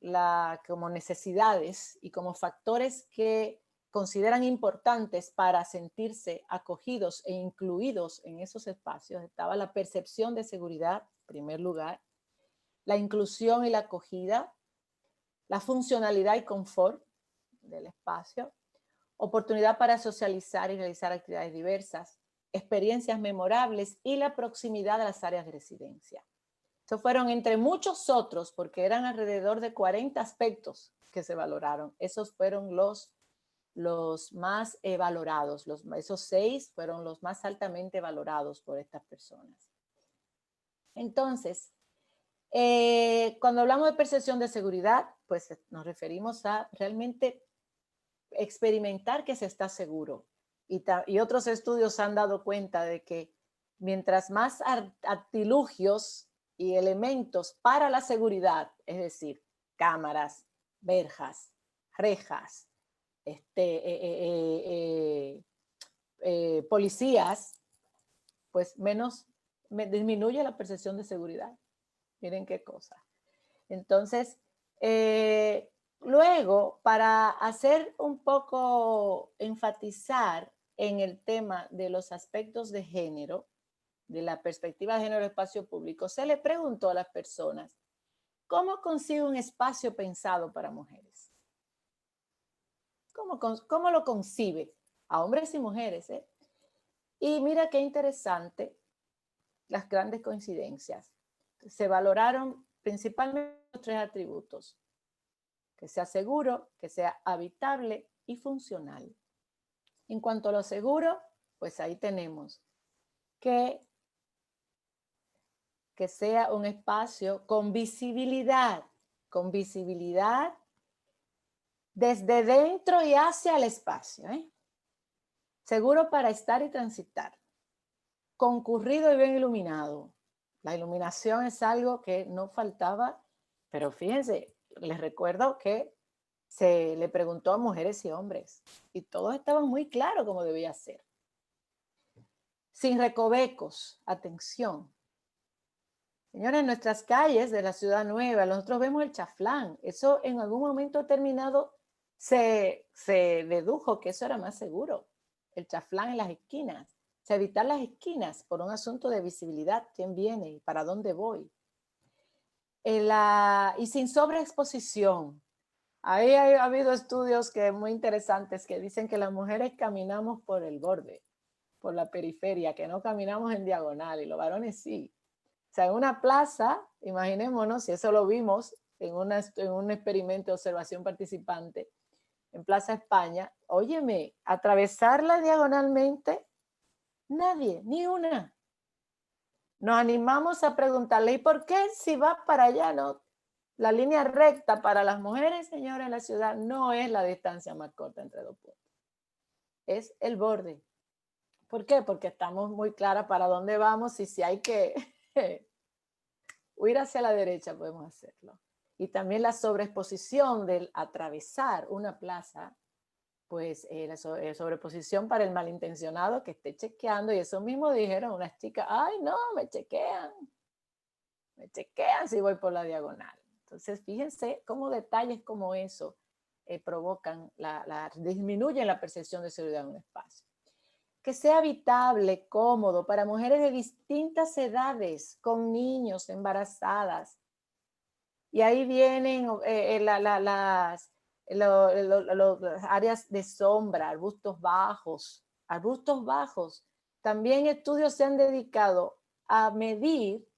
como necesidades y como factores que consideran importantes para sentirse acogidos e incluidos en esos espacios. Estaba la percepción de seguridad, en primer lugar, la inclusión y la acogida, la funcionalidad y confort del espacio, oportunidad para socializar y realizar actividades diversas, experiencias memorables y la proximidad a las áreas de residencia. Estos fueron entre muchos otros, porque eran alrededor de 40 aspectos que se valoraron. Esos fueron los más valorados. Esos 6 fueron los más altamente valorados por estas personas. Entonces, cuando hablamos de percepción de seguridad, pues nos referimos a realmente experimentar que se está seguro. Y otros estudios han dado cuenta de que mientras más artilugios y elementos para la seguridad, es decir, cámaras, verjas, rejas, policías, pues menos disminuye la percepción de seguridad. Miren qué cosa. Entonces, luego, para hacer un poco, enfatizar en el tema de los aspectos de género, de la perspectiva de género en el espacio público, se le preguntó a las personas, ¿cómo consigue un espacio pensado para mujeres? ¿Cómo lo concibe? A hombres y mujeres, ¿eh? Y mira qué interesante las grandes coincidencias. Se valoraron principalmente los 3 atributos: que sea seguro, que sea habitable y funcional. En cuanto a lo seguro, pues ahí tenemos que sea un espacio con visibilidad desde dentro y hacia el espacio, ¿eh? Seguro para estar y transitar, concurrido y bien iluminado. La iluminación es algo que no faltaba, pero fíjense, les recuerdo que se le preguntó a mujeres y hombres y todos estaban muy claros cómo debía ser. Sin recovecos, atención. Señores, en nuestras calles de la Ciudad Nueva, nosotros vemos el chaflán. Eso en algún momento determinado se dedujo que eso era más seguro. El chaflán en las esquinas. O sea, evitar las esquinas por un asunto de visibilidad, quién viene y para dónde voy. Y sin sobreexposición. Ahí ha habido estudios muy interesantes que dicen que las mujeres caminamos por el borde, por la periferia, que no caminamos en diagonal, y los varones sí. O sea, en una plaza, imaginémonos, si eso lo vimos en un experimento de observación participante en Plaza España, óyeme, atravesarla diagonalmente, nadie, ni una. Nos animamos a preguntarle, ¿y por qué si vas para allá, no? La línea recta para las mujeres, señores, en la ciudad no es la distancia más corta entre 2 puntos. Es el borde. ¿Por qué? Porque estamos muy claras para dónde vamos y si hay que huir hacia la derecha podemos hacerlo. Y también la sobreexposición del atravesar una plaza, pues la sobreexposición para el malintencionado que esté chequeando, y eso mismo dijeron unas chicas, ay no, me chequean. me chequean si voy por la diagonal. Entonces, fíjense cómo detalles como eso provocan, disminuyen la percepción de seguridad en un espacio. Que sea habitable, cómodo para mujeres de distintas edades, con niños, embarazadas. Y ahí vienen las áreas de sombra, arbustos bajos. Arbustos bajos. También estudios se han dedicado a medir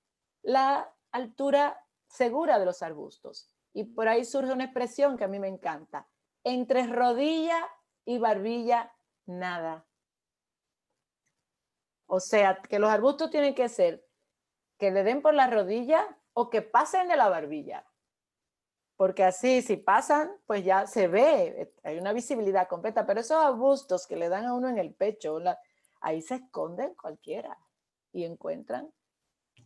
la altura segura de los arbustos. Y por ahí surge una expresión que a mí me encanta. Entre rodilla y barbilla, nada. O sea, que los arbustos tienen que ser que le den por la rodilla o que pasen de la barbilla. Porque así, si pasan, pues ya se ve, hay una visibilidad completa. Pero esos arbustos que le dan a uno en el pecho, ahí se esconden cualquiera y encuentran,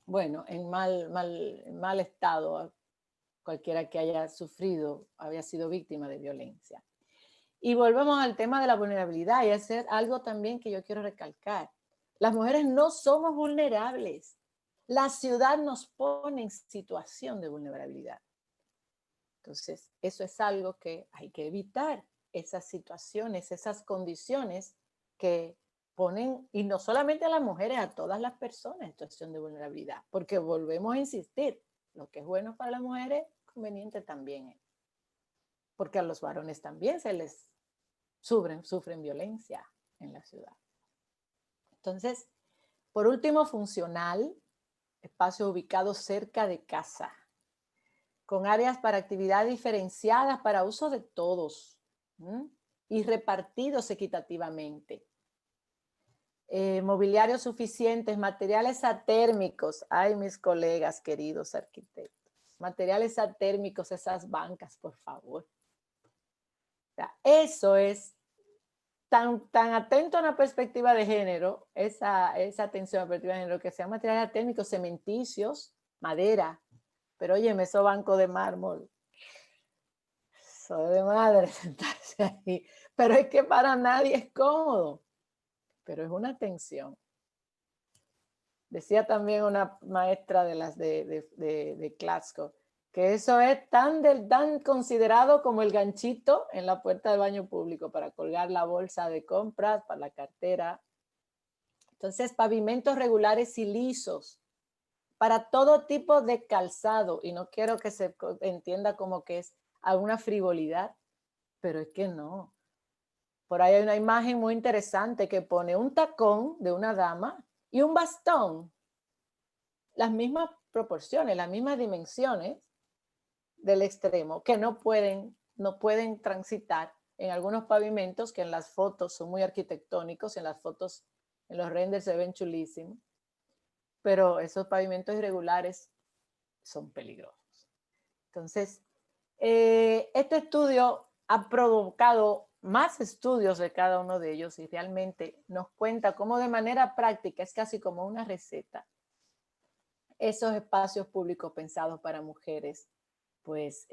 bueno, en mal estado, cualquiera que haya sufrido, había sido víctima de violencia. Y volvemos al tema de la vulnerabilidad, y es algo también que yo quiero recalcar. Las mujeres no somos vulnerables. La ciudad nos pone en situación de vulnerabilidad. Entonces, eso es algo que hay que evitar, esas situaciones, esas condiciones que ponen, y no solamente a las mujeres, a todas las personas en situación de vulnerabilidad, porque volvemos a insistir, lo que es bueno para las mujeres, conveniente también es. Porque a los varones también se les sufren violencia en la ciudad. Entonces, por último, funcional, espacio ubicado cerca de casa, con áreas para actividad diferenciadas para uso de todos, y repartidos equitativamente. Mobiliarios suficientes, materiales atérmicos. Ay, mis colegas queridos arquitectos, materiales atérmicos, esas bancas, por favor. O sea, eso es tan atento a una perspectiva de género, esa atención a la perspectiva de género, que sean materiales atérmicos, cementicios, madera. Pero óyeme, esos bancos de mármol, eso de madre sentarse ahí. Pero es que para nadie es cómodo, pero es una tensión. Decía también una maestra de las de Glasgow, que eso es tan considerado como el ganchito en la puerta del baño público para colgar la bolsa de compras, para la cartera. Entonces, pavimentos regulares y lisos para todo tipo de calzado, y no quiero que se entienda como que es alguna frivolidad, pero es que no. Por ahí hay una imagen muy interesante que pone un tacón de una dama y un bastón, las mismas proporciones, las mismas dimensiones del extremo, que no pueden transitar en algunos pavimentos que en las fotos son muy arquitectónicos, en las fotos, en los renders se ven chulísimos, pero esos pavimentos irregulares son peligrosos. Entonces, este estudio ha provocado más estudios de cada uno de ellos y realmente nos cuenta cómo de manera práctica, es casi como una receta, esos espacios públicos pensados para mujeres, pues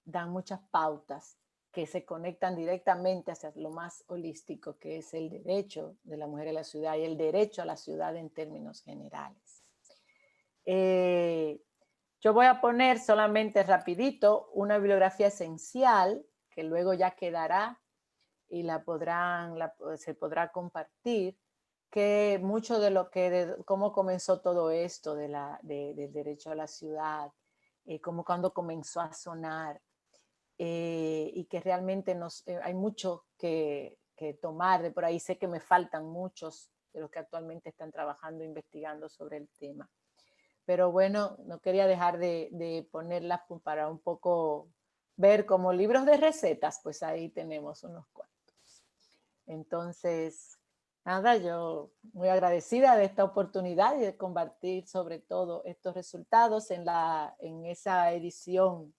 dan muchas pautas que se conectan directamente hacia lo más holístico, que es el derecho de la mujer a la ciudad y el derecho a la ciudad en términos generales. Yo voy a poner solamente rapidito una bibliografía esencial que luego ya quedará y se podrá compartir, que mucho de lo que, cómo comenzó todo esto del derecho a la ciudad, como cuando comenzó a sonar, y que realmente hay mucho que tomar de por ahí. Sé que me faltan muchos de los que actualmente están trabajando, investigando sobre el tema. Pero bueno, no quería dejar de ponerlas para un poco ver como libros de recetas, pues ahí tenemos unos cuantos. Entonces, nada, yo muy agradecida de esta oportunidad y de compartir sobre todo estos resultados en esa edición.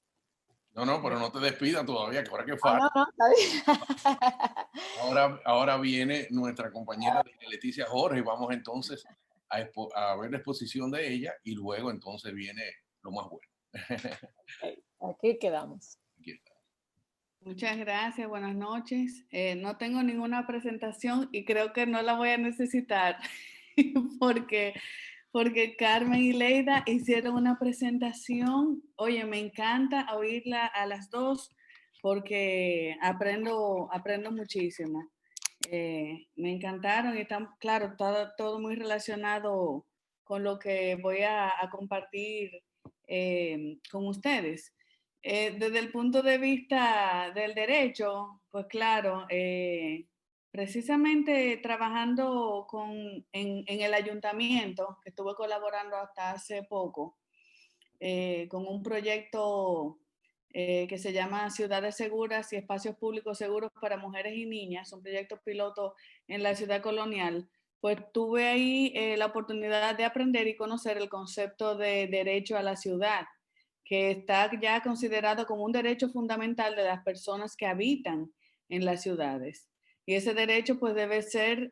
No, pero no te despidas todavía, que ahora que falta. No, está bien. Ahora viene nuestra compañera Leticia Jorge y vamos entonces a ver la exposición de ella y luego entonces viene lo más bueno. Okay, aquí quedamos. Aquí está. Muchas gracias, buenas noches. No tengo ninguna presentación y creo que no la voy a necesitar porque porque Carmen y Leida hicieron una presentación. Oye, me encanta oírla a las dos porque aprendo muchísimo. Me encantaron y están, claro, todo muy relacionado con lo que voy a compartir con ustedes. Desde el punto de vista del derecho, pues claro, precisamente trabajando en el ayuntamiento, que estuve colaborando hasta hace poco, con un proyecto que se llama Ciudades Seguras y Espacios Públicos Seguros para Mujeres y Niñas, un proyecto piloto en la ciudad colonial, pues tuve ahí la oportunidad de aprender y conocer el concepto de derecho a la ciudad, que está ya considerado como un derecho fundamental de las personas que habitan en las ciudades. Y ese derecho pues debe ser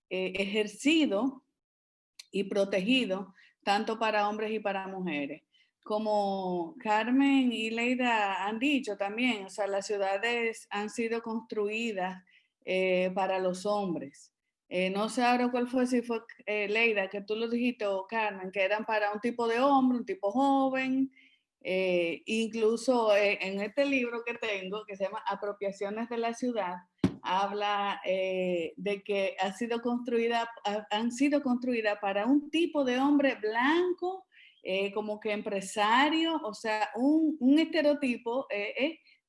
ejercido y protegido tanto para hombres y para mujeres. Como Carmen y Leida han dicho también, o sea, las ciudades han sido construidas para los hombres. No sé ahora cuál fue, si fue Leida, que tú lo dijiste, o Carmen, que eran para un tipo de hombre, un tipo joven. Incluso en este libro que tengo, que se llama Apropiaciones de la Ciudad, habla de que han sido construidas para un tipo de hombre blanco, como que empresario, o sea, un estereotipo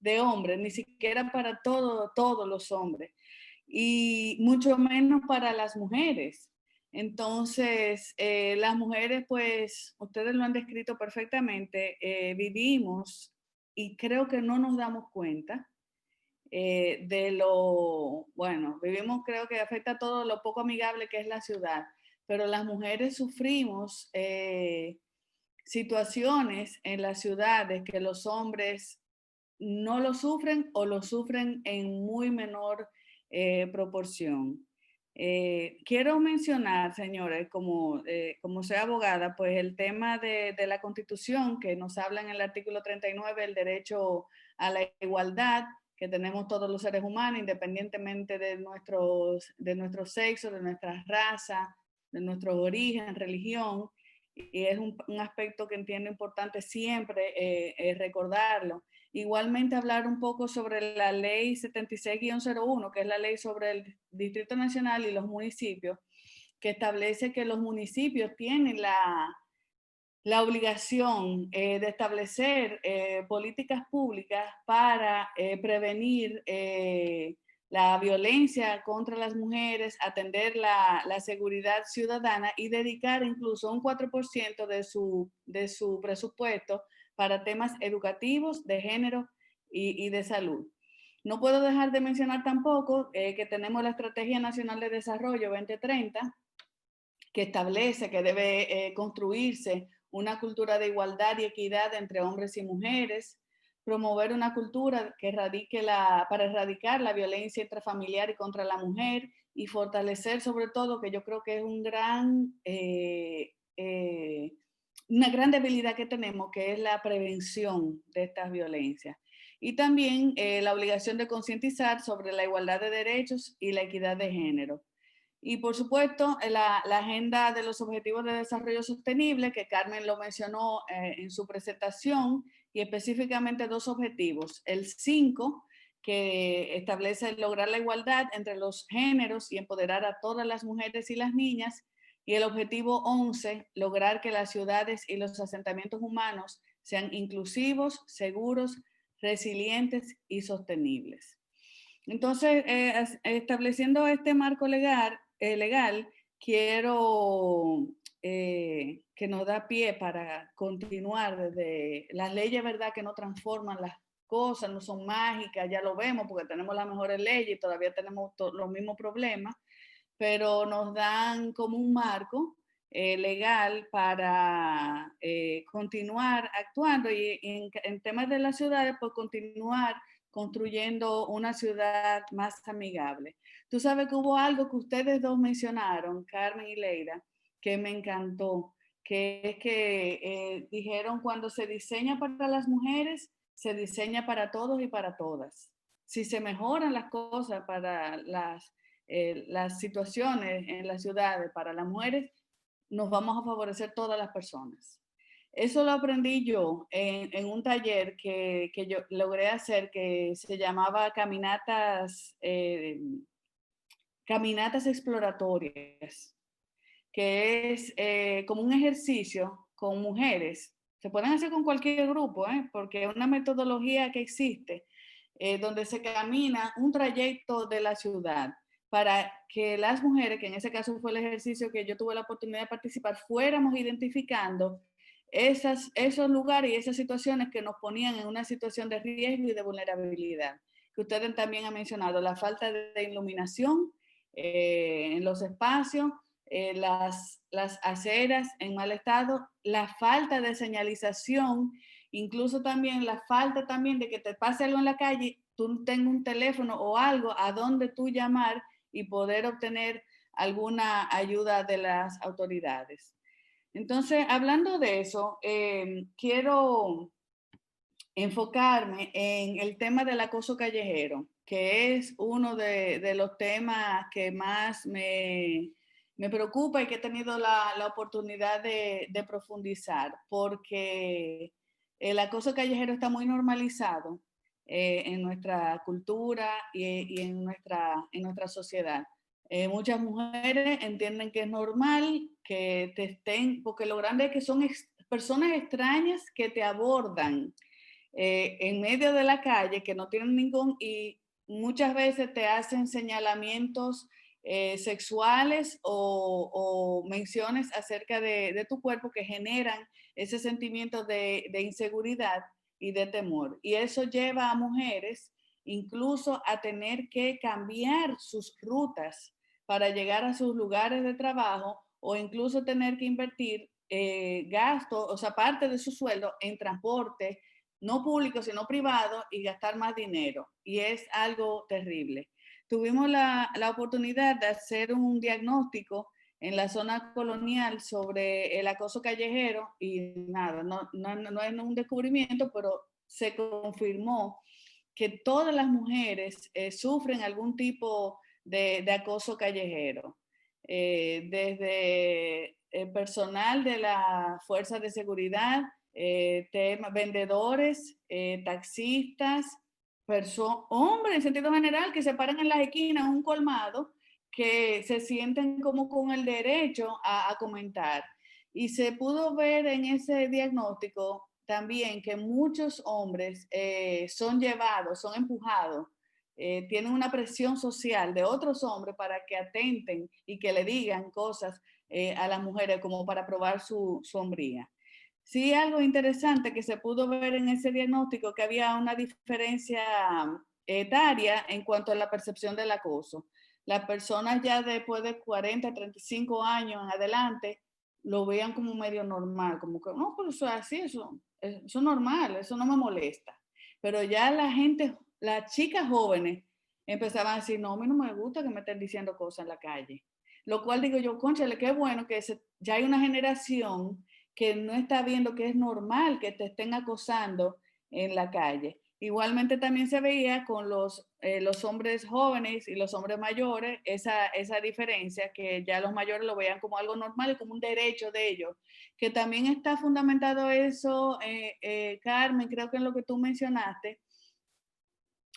de hombre, ni siquiera para todos los hombres, y mucho menos para las mujeres. Entonces, las mujeres, pues, ustedes lo han descrito perfectamente, vivimos y creo que no nos damos cuenta vivimos, creo que afecta todo lo poco amigable que es la ciudad, pero las mujeres sufrimos situaciones en las ciudades que los hombres no lo sufren o lo sufren en muy menor proporción. Quiero mencionar, señores, como soy abogada, pues el tema de la Constitución que nos habla en el artículo 39, el derecho a la igualdad que tenemos todos los seres humanos, independientemente de nuestro sexo, de nuestra raza, de nuestro origen, religión, y es un aspecto que entiendo importante siempre recordarlo. Igualmente hablar un poco sobre la ley 76-01, que es la ley sobre el Distrito Nacional y los municipios, que establece que los municipios tienen la obligación de establecer políticas públicas para prevenir la violencia contra las mujeres, atender la seguridad ciudadana y dedicar incluso un 4% de su presupuesto para temas educativos, de género y de salud. No puedo dejar de mencionar tampoco que tenemos la Estrategia Nacional de Desarrollo 2030, que establece que debe construirse una cultura de igualdad y equidad entre hombres y mujeres, promover una cultura que para erradicar la violencia intrafamiliar y contra la mujer y fortalecer sobre todo, que yo creo que es una gran debilidad que tenemos, que es la prevención de estas violencias. Y también la obligación de concientizar sobre la igualdad de derechos y la equidad de género. Y por supuesto, la agenda de los Objetivos de Desarrollo Sostenible, que Carmen lo mencionó en su presentación, y específicamente dos objetivos. El 5, que establece lograr la igualdad entre los géneros y empoderar a todas las mujeres y las niñas. Y el objetivo 11, lograr que las ciudades y los asentamientos humanos sean inclusivos, seguros, resilientes y sostenibles. Entonces, estableciendo este marco legal, quiero que nos da pie para continuar desde las leyes, ¿verdad? Que no transforman las cosas, no son mágicas, ya lo vemos porque tenemos las mejores leyes y todavía tenemos los mismos problemas, pero nos dan como un marco legal para continuar actuando y en temas de las ciudades, pues continuar construyendo una ciudad más amigable. Tú sabes que hubo algo que ustedes dos mencionaron, Carmen y Leida, que me encantó, que es que dijeron cuando se diseña para las mujeres, se diseña para todos y para todas. Si se mejoran las cosas para las situaciones en las ciudades para las mujeres, nos vamos a favorecer todas las personas. Eso lo aprendí yo en un taller que yo logré hacer que se llamaba caminatas exploratorias, que es como un ejercicio con mujeres. Se pueden hacer con cualquier grupo, porque es una metodología que existe, donde se camina un trayecto de la ciudad para que las mujeres, que en ese caso fue el ejercicio que yo tuve la oportunidad de participar, fuéramos identificando esos lugares y esas situaciones que nos ponían en una situación de riesgo y de vulnerabilidad. Que ustedes también han mencionado, la falta de iluminación en los espacios, las aceras en mal estado, la falta de señalización, incluso también la falta también de que te pase algo en la calle, tú tengas un teléfono o algo a donde tú llamar y poder obtener alguna ayuda de las autoridades. Entonces, hablando de eso, quiero enfocarme en el tema del acoso callejero, que es uno de los temas que más me preocupa y que he tenido la oportunidad de profundizar, porque el acoso callejero está muy normalizado en nuestra cultura y en nuestra sociedad. Muchas mujeres entienden que es normal que te estén, porque lo grande es que son personas extrañas que te abordan en medio de la calle, que no tienen y muchas veces te hacen señalamientos sexuales o menciones acerca de tu cuerpo que generan ese sentimiento de inseguridad y de temor. Y eso lleva a mujeres incluso a tener que cambiar sus rutas para llegar a sus lugares de trabajo o incluso tener que invertir gastos, o sea, parte de su sueldo en transporte, no público, sino privado, y gastar más dinero. Y es algo terrible. Tuvimos la oportunidad de hacer un diagnóstico en la zona colonial sobre el acoso callejero y nada, no es un descubrimiento, pero se confirmó que todas las mujeres sufren algún tipo de acoso callejero. Desde el personal de las fuerzas de seguridad, vendedores, taxistas, hombres en sentido general que se paran en las esquinas, un colmado, que se sienten como con el derecho a comentar. Y se pudo ver en ese diagnóstico también que muchos hombres son llevados, son empujados, tienen una presión social de otros hombres para que atenten y que le digan cosas a las mujeres como para probar su hombría. Sí, algo interesante que se pudo ver en ese diagnóstico, que había una diferencia etaria en cuanto a la percepción del acoso. Las personas ya después de 40, 35 años en adelante lo veían como medio normal, como que no, pero eso es así, eso es normal, eso no me molesta. Pero ya la gente, las chicas jóvenes empezaban a decir, no, a mí no me gusta que me estén diciendo cosas en la calle. Lo cual digo yo, cónchale, qué bueno que ya hay una generación que no está viendo que es normal que te estén acosando en la calle. Igualmente también se veía con los hombres jóvenes y los hombres mayores, esa diferencia, que ya los mayores lo veían como algo normal y como un derecho de ellos, que también está fundamentado eso, Carmen, creo que en lo que tú mencionaste,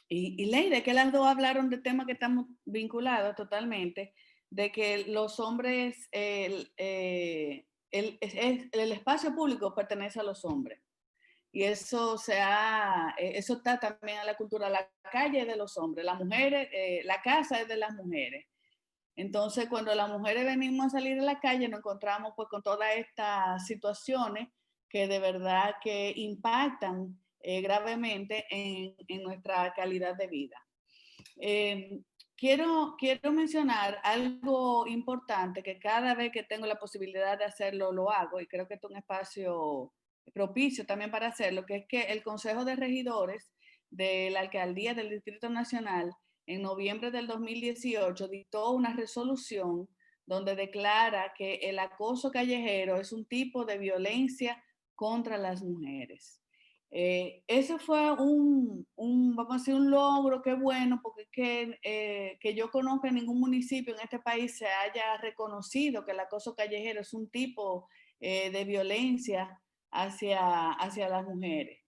y Leire, que las dos hablaron de temas que estamos vinculados totalmente, de que los hombres, el espacio público pertenece a los hombres. Y eso eso está también en la cultura. La calle es de los hombres, las mujeres, la casa es de las mujeres. Entonces, cuando las mujeres venimos a salir a la calle, nos encontramos pues con todas estas situaciones que de verdad que impactan gravemente en nuestra calidad de vida. Quiero mencionar algo importante que cada vez que tengo la posibilidad de hacerlo, lo hago, y creo que es un espacio propicio también para hacerlo, que es que el Consejo de Regidores de la Alcaldía del Distrito Nacional en noviembre del 2018 dictó una resolución donde declara que el acoso callejero es un tipo de violencia contra las mujeres. Eso fue vamos a decir, un logro, qué bueno, porque es que yo conozca en ningún municipio en este país se haya reconocido que el acoso callejero es un tipo de violencia hacia las mujeres.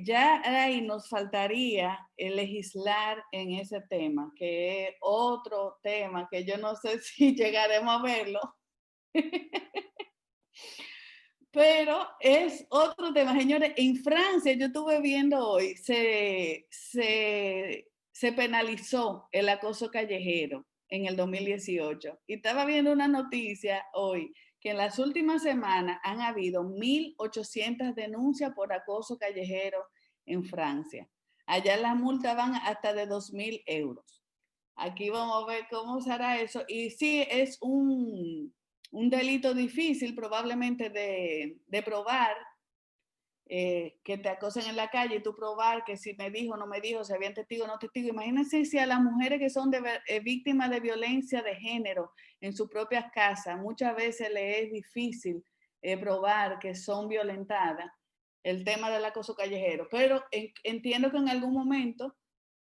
Ya ahí nos faltaría legislar en ese tema, que es otro tema que yo no sé si llegaremos a verlo. Pero es otro tema, señores. En Francia, yo estuve viendo hoy, se penalizó el acoso callejero en el 2018. Y estaba viendo una noticia hoy que en las últimas semanas han habido 1.800 denuncias por acoso callejero en Francia. Allá las multas van hasta de 2.000 euros. Aquí vamos a ver cómo será eso. Y sí, es un delito difícil probablemente de probar, que te acosen en la calle y tú probar que si me dijo, no me dijo, si habían testigo o no testigo. Imagínense si a las mujeres que son víctimas de violencia de género en sus propias casas, muchas veces les es difícil probar que son violentadas, el tema del acoso callejero. Pero entiendo que en algún momento,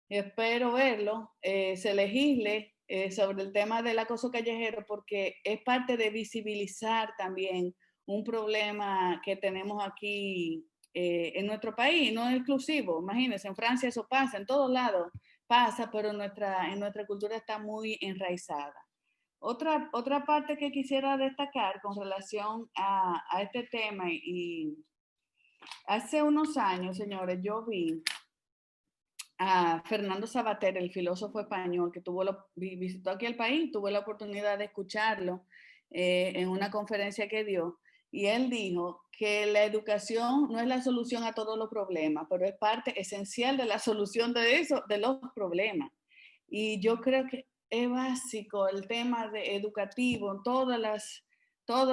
espero verlo, se legisle sobre el tema del acoso callejero, porque es parte de visibilizar también un problema que tenemos aquí en nuestro país, no es exclusivo. Imagínense, en Francia eso pasa, en todos lados pasa, pero en nuestra cultura está muy enraizada. Otra parte que quisiera destacar con relación a este tema, y hace unos años, señores, yo vi a Fernando Savater, el filósofo español que visitó aquí el país, tuve la oportunidad de escucharlo en una conferencia que dio, y él dijo que la educación no es la solución a todos los problemas, pero es parte esencial de la solución de los problemas. Y yo creo que es básico el tema educativo, todos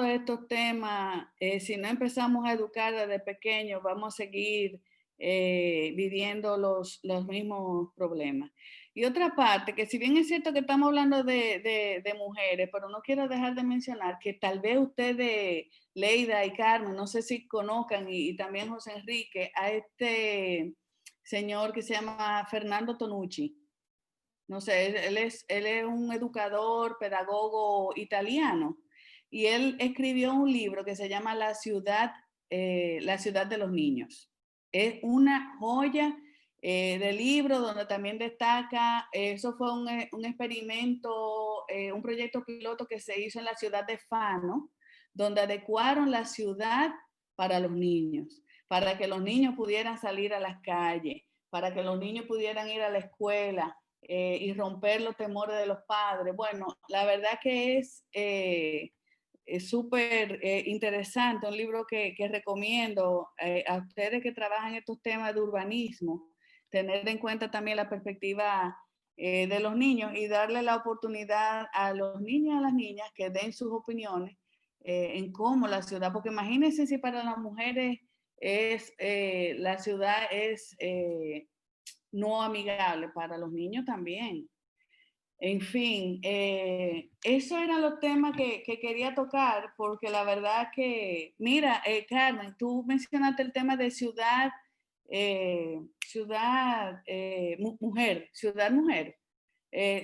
estos temas. Si no empezamos a educar desde pequeños, vamos a seguir viviendo los mismos problemas. Y otra parte, que si bien es cierto que estamos hablando de mujeres, pero no quiero dejar de mencionar que tal vez ustedes, Leida y Carmen, no sé si conozcan, y también José Enrique, a este señor que se llama Fernando Tonucci. No sé, él es un educador, pedagogo italiano, y él escribió un libro que se llama La ciudad de los niños. Es una joya de libro donde también destaca, eso fue un experimento, un proyecto piloto que se hizo en la ciudad de Fano, donde adecuaron la ciudad para los niños, para que los niños pudieran salir a las calles, para que los niños pudieran ir a la escuela, y romper los temores de los padres. Bueno, la verdad que es súper interesante, un libro que recomiendo a ustedes que trabajan estos temas de urbanismo, tener en cuenta también la perspectiva de los niños y darle la oportunidad a los niños y a las niñas que den sus opiniones en cómo la ciudad, porque imagínense si para las mujeres la ciudad es no amigable, para los niños también. En fin, esos eran los temas que quería tocar, porque la verdad que, mira, Carmen, tú mencionaste el tema de ciudad mujer.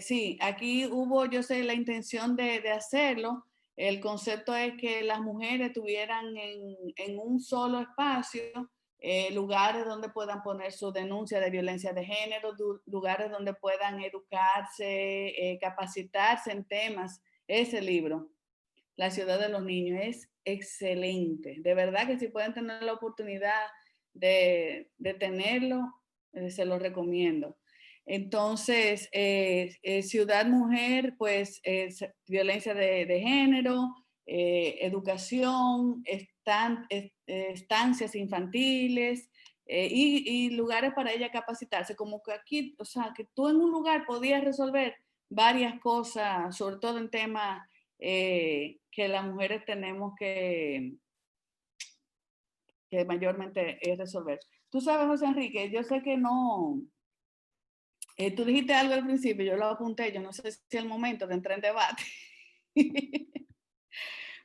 Sí, aquí hubo, yo sé, la intención de hacerlo. El concepto es que las mujeres tuvieran en un solo espacio lugares donde puedan poner su denuncia de violencia de género, lugares donde puedan educarse, capacitarse en temas. Ese libro, La ciudad de los niños, es excelente. De verdad que si pueden tener la oportunidad de tenerlo, se lo recomiendo. Entonces, Ciudad Mujer, pues violencia de género, educación, estancias infantiles y lugares para ella capacitarse. Como que aquí, o sea, que tú en un lugar podías resolver varias cosas, sobre todo en temas que las mujeres tenemos que mayormente resolver. Tú sabes, José Enrique, yo sé que no... tú dijiste algo al principio, yo lo apunté, yo no sé si es el momento de entrar en debate.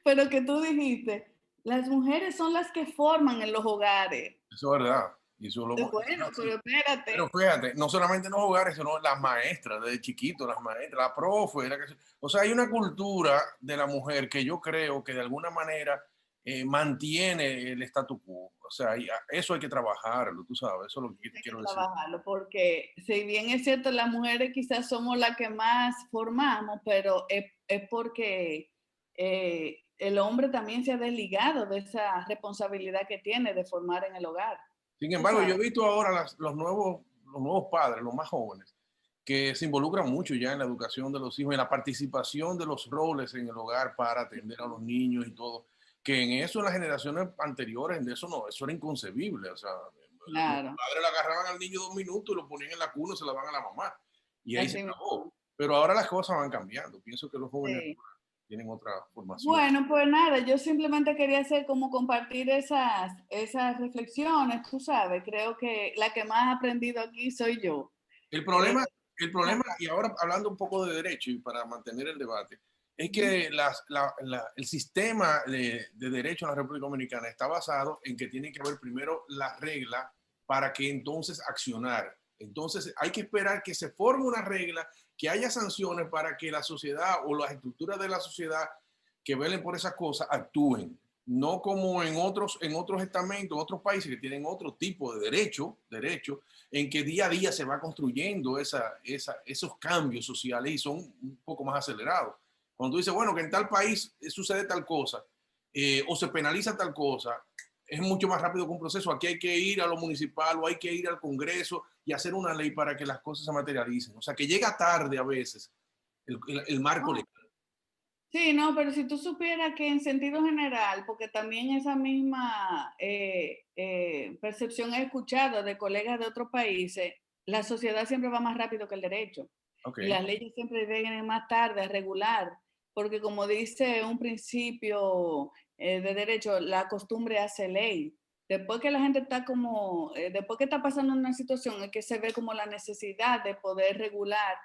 Pero que tú dijiste, las mujeres son las que forman en los hogares. Eso es verdad. Y eso lo, Bueno, pero espérate. pero fíjate, no solamente en los hogares, sino las maestras, desde chiquito, las maestras, la profe, o sea, hay una cultura de la mujer que yo creo que de alguna manera mantiene el statu quo. O sea, eso hay que trabajarlo, tú sabes, eso es lo que Hay quiero que decir. trabajarlo, porque si bien es cierto, las mujeres quizás somos las que más formamos, pero es porque el hombre también se ha desligado de esa responsabilidad que tiene de formar en el hogar. Sin ¿Tú embargo, yo he sabes? visto ahora los nuevos padres, los más jóvenes, que se involucran mucho ya en la educación de los hijos, en la participación de los roles en el hogar para atender a los niños y todo, que en eso, en las generaciones anteriores, de eso no, eso era inconcebible. O sea, los Claro, padres le agarraban al niño 2 minutos y lo ponían en la cuna y se la van a la mamá. Y ahí se así acabó. mismo. Pero ahora las cosas van cambiando. Pienso que los jóvenes Sí. tienen otra formación. Bueno, pues nada, yo simplemente quería hacer como compartir esas reflexiones, tú sabes, creo que la que más ha aprendido aquí soy yo. El Eh, problema, el problema, y ahora hablando un poco de derecho y para mantener el debate, es que el sistema de derecho en la República Dominicana está basado en que tiene que haber primero la regla para que entonces accionar. Entonces hay que esperar que se forme una regla, que haya sanciones para que la sociedad o las estructuras de la sociedad que velen por esas cosas actúen. No como en otros estamentos, en otros países que tienen otro tipo de derecho en que día a día se va construyendo esos cambios sociales y son un poco más acelerados. Cuando tú dices, bueno, que en tal país sucede tal cosa o se penaliza tal cosa, es mucho más rápido que un proceso. Aquí hay que ir a lo municipal o hay que ir al Congreso y hacer una ley para que las cosas se materialicen. O sea, que llega tarde a veces el marco legal. Sí, no, pero si tú supieras que en sentido general, porque también esa misma percepción he escuchado de colegas de otros países, la sociedad siempre va más rápido que el derecho y Okay. las leyes siempre vienen más tarde a regular, porque como dice un principio de derecho, la costumbre hace ley. Después que la gente está como, después que está pasando una situación es que se ve como la necesidad de poder regular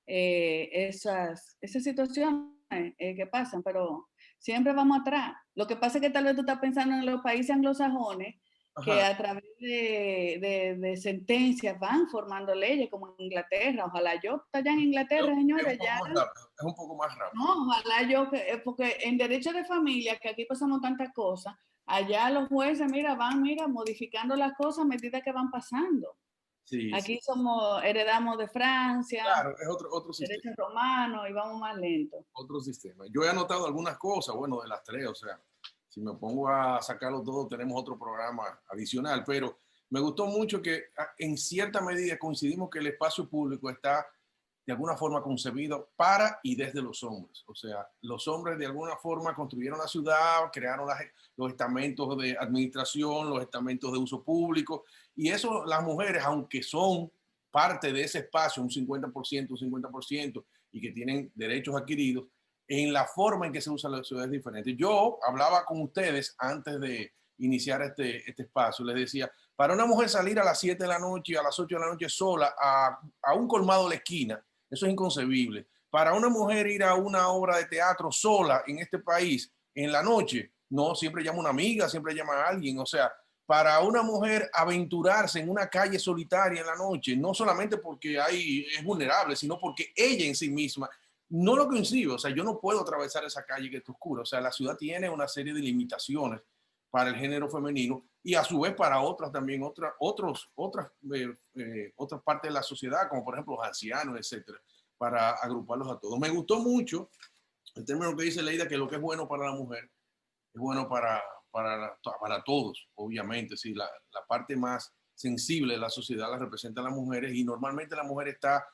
esas situaciones que pasan, pero siempre vamos atrás. Lo que pasa es que tal vez tú estás pensando en los países anglosajones que Ajá. a través de sentencias van formando leyes como en Inglaterra. Ojalá yo esté allá en Inglaterra, Es un señores, poco ya. más rápido. Es un poco más rápido. No, ojalá yo, porque en derecho de familia, que aquí pasamos tantas cosas, allá los jueces, mira, van, mira, modificando las cosas a medida que van pasando. Sí, sí. Aquí somos, heredamos de Francia, Claro, es otro sistema. derecho romano y vamos más lento. Otro sistema. Yo he anotado algunas cosas, bueno, de las tres, o sea, si me pongo a sacarlo todo, tenemos otro programa adicional, pero me gustó mucho que en cierta medida coincidimos que el espacio público está de alguna forma concebido para y desde los hombres. O sea, los hombres de alguna forma construyeron la ciudad, crearon los estamentos de administración, los estamentos de uso público, y eso las mujeres, aunque son parte de ese espacio, un 50%, un 50%, y que tienen derechos adquiridos, en la forma en que se usa la ciudad es diferente. Yo hablaba con ustedes antes de iniciar este espacio, les decía, para una mujer salir a las 7 de la noche, a las 8 de la noche sola, a un colmado de la esquina, eso es inconcebible. Para una mujer ir a una obra de teatro sola en este país, en la noche, no, siempre llama a una amiga, siempre llama a alguien, o sea, para una mujer aventurarse en una calle solitaria en la noche, no solamente porque es vulnerable, sino porque ella en sí misma no lo concibe. O sea, yo no puedo atravesar esa calle que está oscura. O sea, la ciudad tiene una serie de limitaciones para el género femenino y a su vez para otras también, otras partes de la sociedad, como por ejemplo los ancianos, etcétera, para agruparlos a todos. Me gustó mucho el término que dice Leida, que lo que es bueno para la mujer es bueno para todos, obviamente. Sí, la parte más sensible de la sociedad la representan las mujeres y normalmente la mujer está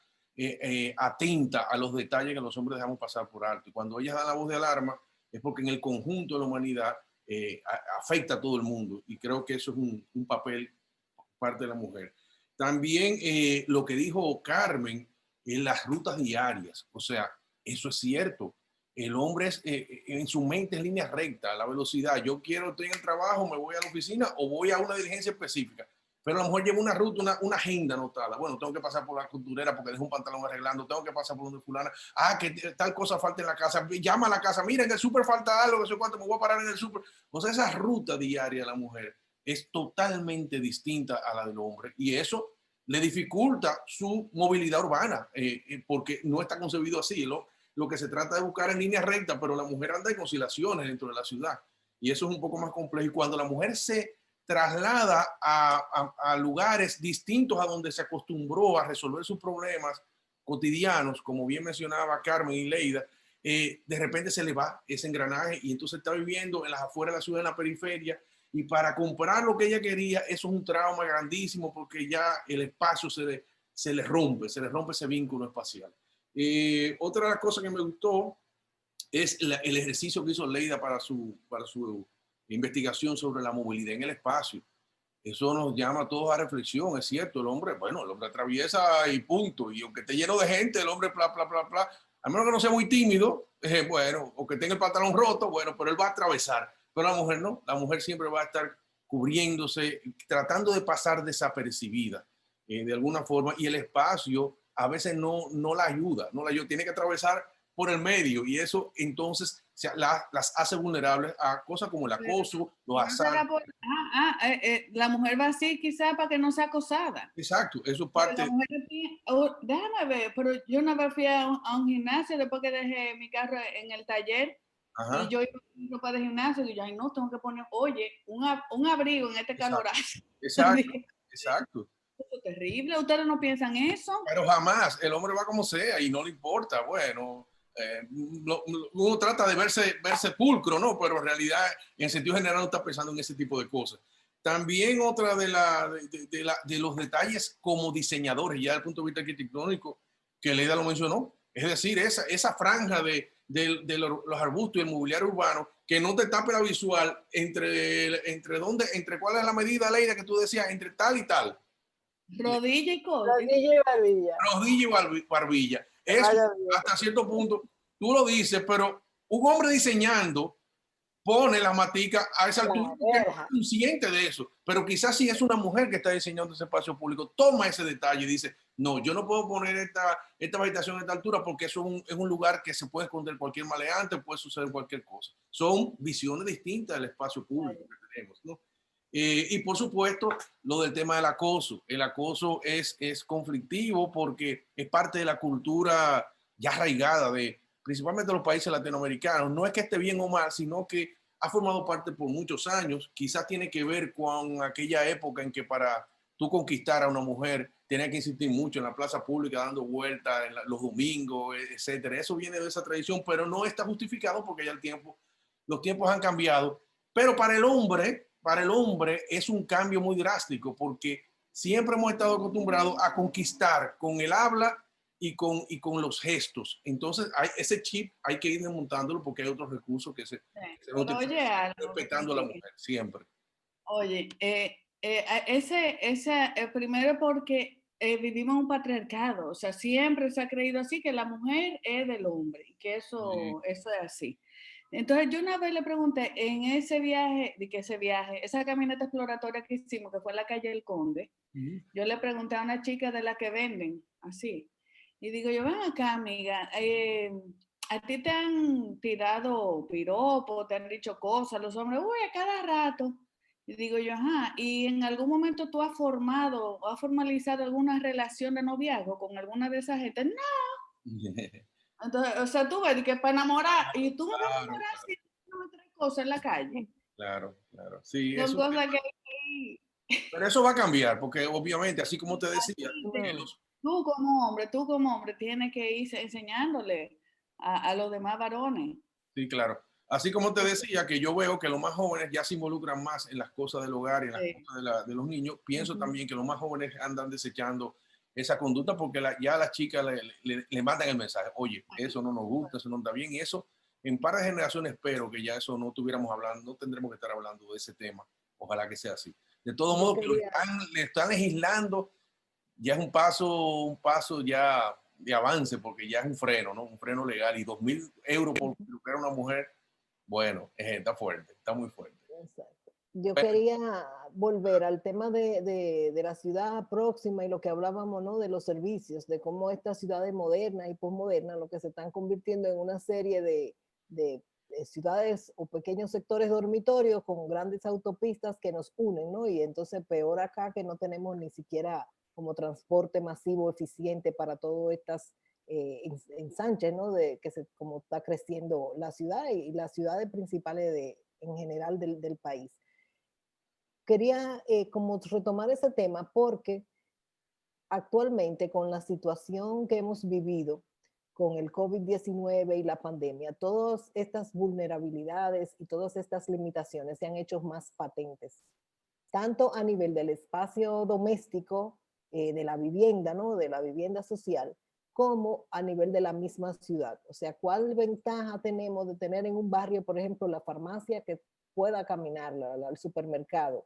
atenta a los detalles que los hombres dejamos pasar por alto. Y cuando ellas dan la voz de alarma es porque en el conjunto de la humanidad afecta a todo el mundo y creo que eso es un papel parte de la mujer. También lo que dijo Carmen en las rutas diarias, o sea, eso es cierto. El hombre es, en su mente es línea recta, la velocidad. Yo estoy en el trabajo, me voy a la oficina o voy a una diligencia específica. Pero a lo mejor lleva una ruta, una agenda anotada. Bueno, tengo que pasar por la costurera porque dejo un pantalón arreglando. Tengo que pasar por donde fulana. Que tal cosa falta en la casa. Llama a la casa. Mira, en el súper falta algo, no sé cuánto, me voy a parar en el súper. O sea, esa ruta diaria de la mujer es totalmente distinta a la del hombre y eso le dificulta su movilidad urbana porque no está concebido así. Lo que se trata de buscar en línea recta, pero la mujer anda en oscilaciones dentro de la ciudad y eso es un poco más complejo. Y cuando la mujer se traslada a lugares distintos a donde se acostumbró a resolver sus problemas cotidianos, como bien mencionaba Carmen y Leida, de repente se le va ese engranaje y entonces está viviendo en las afueras de la ciudad, en la periferia, y para comprar lo que ella quería, eso es un trauma grandísimo porque ya el espacio se le rompe ese vínculo espacial. Otra de las cosas que me gustó es el ejercicio que hizo Leida para su investigación sobre la movilidad en el espacio. Eso nos llama a todos a reflexión, es cierto, el hombre atraviesa y punto, y aunque esté lleno de gente, el hombre bla, bla, bla, bla, a menos que no sea muy tímido, bueno, o que tenga el pantalón roto, bueno, pero él va a atravesar, pero la mujer no, la mujer siempre va a estar cubriéndose, tratando de pasar desapercibida de alguna forma, y el espacio a veces no la ayuda, tiene que atravesar por el medio, y eso entonces las hace vulnerables a cosas como el acoso, los asaltos. La mujer va así quizá para que no sea acosada. Exacto, eso es Porque parte. la mujer déjame ver, pero yo una vez fui a un gimnasio después que dejé mi carro en el taller. Ajá. Y yo iba con ropa de gimnasio y yo, ay no, tengo que poner, oye, un abrigo en este calorazo. Exacto, exacto. Eso es terrible, ustedes no piensan eso. Pero jamás, el hombre va como sea y no le importa, bueno, uno trata de verse pulcro, ¿no? Pero en realidad, en sentido general, no está pensando en ese tipo de cosas. También otra de los detalles como diseñadores, ya desde el punto de vista arquitectónico, que Leida lo mencionó, es decir, esa franja de los arbustos y el mobiliario urbano, que no te tape la visual entre cuál es la medida, Leida, que tú decías, entre tal y tal. Rodilla y codo. Rodilla y barbilla. Rodilla y barbilla. Eso, hasta cierto punto, tú lo dices, pero un hombre diseñando pone la matica a esa altura porque no es consciente de eso. Pero quizás si es una mujer que está diseñando ese espacio público, toma ese detalle y dice, no, yo no puedo poner esta habitación a esta altura porque eso es un lugar que se puede esconder cualquier maleante, puede suceder cualquier cosa. Son visiones distintas del espacio público que tenemos, ¿no? Y por supuesto, lo del tema del acoso. El acoso es conflictivo porque es parte de la cultura ya arraigada principalmente de los países latinoamericanos. No es que esté bien o mal, sino que ha formado parte por muchos años. Quizás tiene que ver con aquella época en que para tú conquistar a una mujer tenía que insistir mucho en la plaza pública, dando vueltas los domingos, etcétera. Eso viene de esa tradición, pero no está justificado porque ya los tiempos han cambiado. Pero para el hombre es un cambio muy drástico porque siempre hemos estado acostumbrados a conquistar con el habla y con los gestos. Entonces, ese chip hay que ir desmontándolo porque hay otros recursos que se respetando a la mujer siempre. Oye, primero porque vivimos un patriarcado, o sea, siempre se ha creído así que la mujer es del hombre y que eso es así. Entonces yo una vez le pregunté en esa caminata exploratoria que hicimos, que fue en la calle El Conde, yo le pregunté a una chica de las que venden, así, y digo yo, ven acá, amiga, a ti te han tirado piropos, te han dicho cosas, los hombres, uy, a cada rato. Y digo yo, ajá, ¿y en algún momento tú has formado o has formalizado alguna relación de noviazgo con alguna de esas gente? No. Entonces, o sea, tú ves que para enamorar, y tú me vas a enamorar si no me traes cosas en la calle. Claro. Sí, son cosas que pero eso va a cambiar, porque obviamente, así como te decía, tú como hombre tienes que ir enseñándole a los demás varones. Sí, claro. Así como te decía, que yo veo que los más jóvenes ya se involucran más en las cosas del hogar y en las cosas de los niños, pienso también que los más jóvenes andan desechando esa conducta porque ya a las chicas le mandan el mensaje, oye, eso no nos gusta, eso no está bien, y eso en par de generaciones espero que ya eso no estuviéramos hablando, no tendremos que estar hablando de ese tema, ojalá que sea así. De todo modo, que le están legislando, ya es un paso ya de avance, porque ya es un freno, ¿no? Un freno legal, y 2.000 euros por peluquear a una mujer, bueno, está fuerte, está muy fuerte. Exacto. Yo quería volver al tema de la ciudad próxima y lo que hablábamos, ¿no? De los servicios, de cómo estas ciudades modernas y posmodernas, lo que se están convirtiendo en una serie de ciudades o pequeños sectores dormitorios con grandes autopistas que nos unen, ¿no? Y entonces peor acá que no tenemos ni siquiera como transporte masivo eficiente para todas estas ensanches, ¿no? De que como está creciendo la ciudad y las ciudades principales en general del país. Quería como retomar ese tema porque actualmente con la situación que hemos vivido con el COVID-19 y la pandemia, todas estas vulnerabilidades y todas estas limitaciones se han hecho más patentes, tanto a nivel del espacio doméstico, de la vivienda, ¿no? De la vivienda social, como a nivel de la misma ciudad. O sea, ¿cuál ventaja tenemos de tener en un barrio, por ejemplo, la farmacia que pueda caminar al supermercado?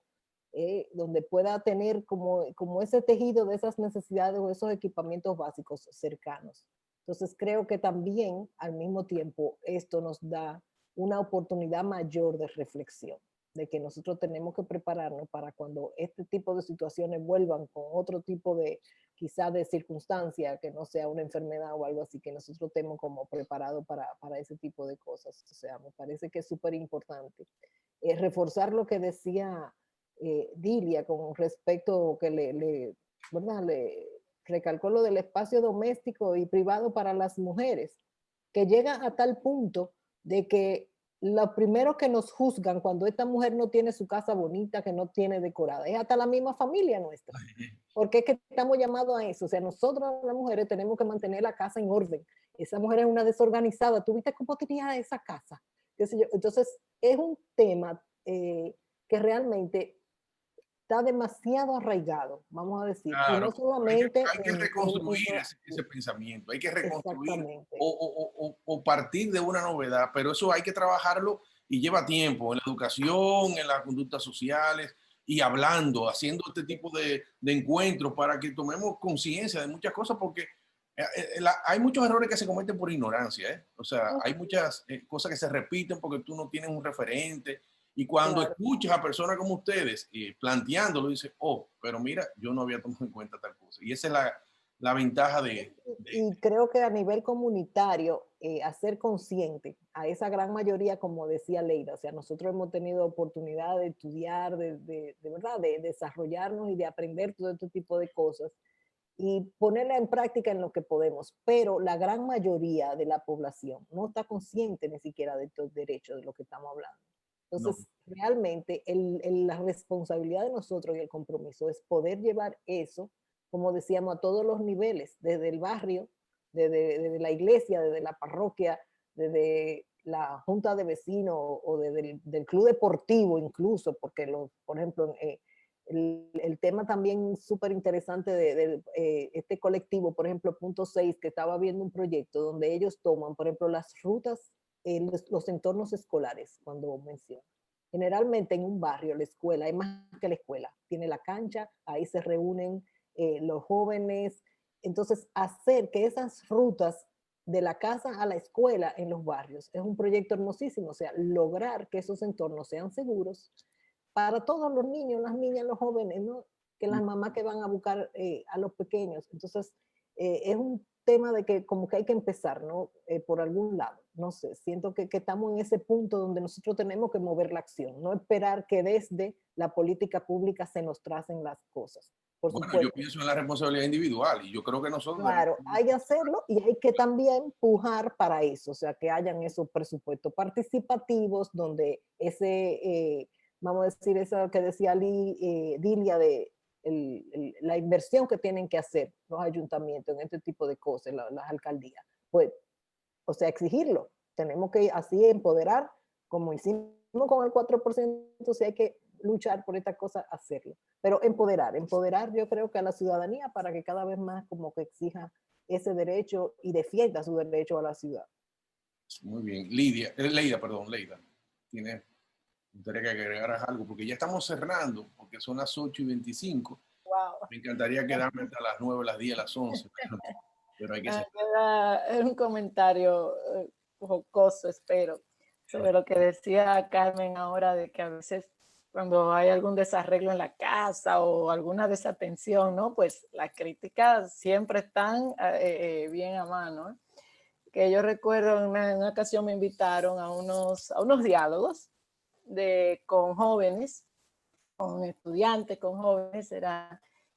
Donde pueda tener como ese tejido de esas necesidades o esos equipamientos básicos cercanos. Entonces creo que también al mismo tiempo esto nos da una oportunidad mayor de reflexión, de que nosotros tenemos que prepararnos para cuando este tipo de situaciones vuelvan con otro tipo de quizá de circunstancia, que no sea una enfermedad o algo así, que nosotros estemos como preparados para ese tipo de cosas. O sea, me parece que es súper importante. Reforzar lo que decía Dilia con respecto que ¿verdad? Le recalcó lo del espacio doméstico y privado para las mujeres, que llega a tal punto de que lo primero que nos juzgan cuando esta mujer no tiene su casa bonita, que no tiene decorada, es hasta la misma familia nuestra. Porque es que estamos llamados a eso. O sea, nosotros las mujeres tenemos que mantener la casa en orden. Esa mujer es una desorganizada. ¿Tú viste cómo tenía esa casa? Entonces, es un tema que realmente está demasiado arraigado, vamos a decir, y no Claro, solamente hay que reconstruir ese pensamiento, hay que reconstruir exactamente, o partir de una novedad, pero eso hay que trabajarlo y lleva tiempo en la educación, en las conductas sociales y hablando, haciendo este tipo de encuentros para que tomemos conciencia de muchas cosas, porque hay muchos errores que se cometen por ignorancia, ¿eh? O sea, hay muchas cosas que se repiten porque tú no tienes un referente. Y cuando claro. escuchas a personas como ustedes planteándolo, dices, oh, pero mira, yo no había tomado en cuenta tal cosa. Y esa es la ventaja Y creo que a nivel comunitario, hacer consciente a esa gran mayoría, como decía Leida, o sea, nosotros hemos tenido oportunidad de estudiar, de verdad, de desarrollarnos y de aprender todo este tipo de cosas y ponerla en práctica en lo que podemos, pero la gran mayoría de la población no está consciente ni siquiera de estos derechos de lo que estamos hablando. no. Entonces, realmente la responsabilidad de nosotros y el compromiso es poder llevar eso, como decíamos, a todos los niveles, desde el barrio, desde la iglesia, desde la parroquia, desde la junta de vecinos o desde del club deportivo incluso, porque por ejemplo, el tema también súper interesante de este colectivo, por ejemplo, punto 6, que estaba viendo un proyecto donde ellos toman, por ejemplo, las rutas, los entornos escolares, cuando mencionan. Generalmente en un barrio, la escuela, hay más que la escuela, tiene la cancha, ahí se reúnen los jóvenes. Entonces, hacer que esas rutas de la casa a la escuela en los barrios es un proyecto hermosísimo, o sea, lograr que esos entornos sean seguros para todos los niños, las niñas, los jóvenes, ¿no? Que las mamás que van a buscar a los pequeños. Entonces, es un tema de que como que hay que empezar, ¿no? Por algún lado. No sé, siento que estamos en ese punto donde nosotros tenemos que mover la acción, no esperar que desde la política pública se nos tracen las cosas. Por Bueno, yo supuesto, pienso en la responsabilidad individual y yo creo que nosotros claro, hay que hacerlo y hay que también pujar para eso, o sea, que hayan esos presupuestos participativos donde vamos a decir, eso que decía Dilia de la inversión que tienen que hacer los ayuntamientos en este tipo de cosas, las alcaldías, pues, o sea, exigirlo. Tenemos que así empoderar, como hicimos con el 4%, si hay que luchar por esta cosa, hacerlo. Pero empoderar yo creo que a la ciudadanía para que cada vez más como que exija ese derecho y defienda su derecho a la ciudad. muy bien. Leida, tiene gustaría que agregaras algo, porque ya estamos cerrando, porque son las 8:25. Wow. Me encantaría quedarme hasta las 9, las 10, las 11, pero hay que cerrar. Es un comentario jocoso, espero, sobre lo que decía Carmen ahora, de que a veces cuando hay algún desarreglo en la casa o alguna desatención, ¿no? Pues las críticas siempre están bien a mano, ¿eh? que yo recuerdo en una ocasión me invitaron a unos diálogos con jóvenes, con estudiantes, con jóvenes,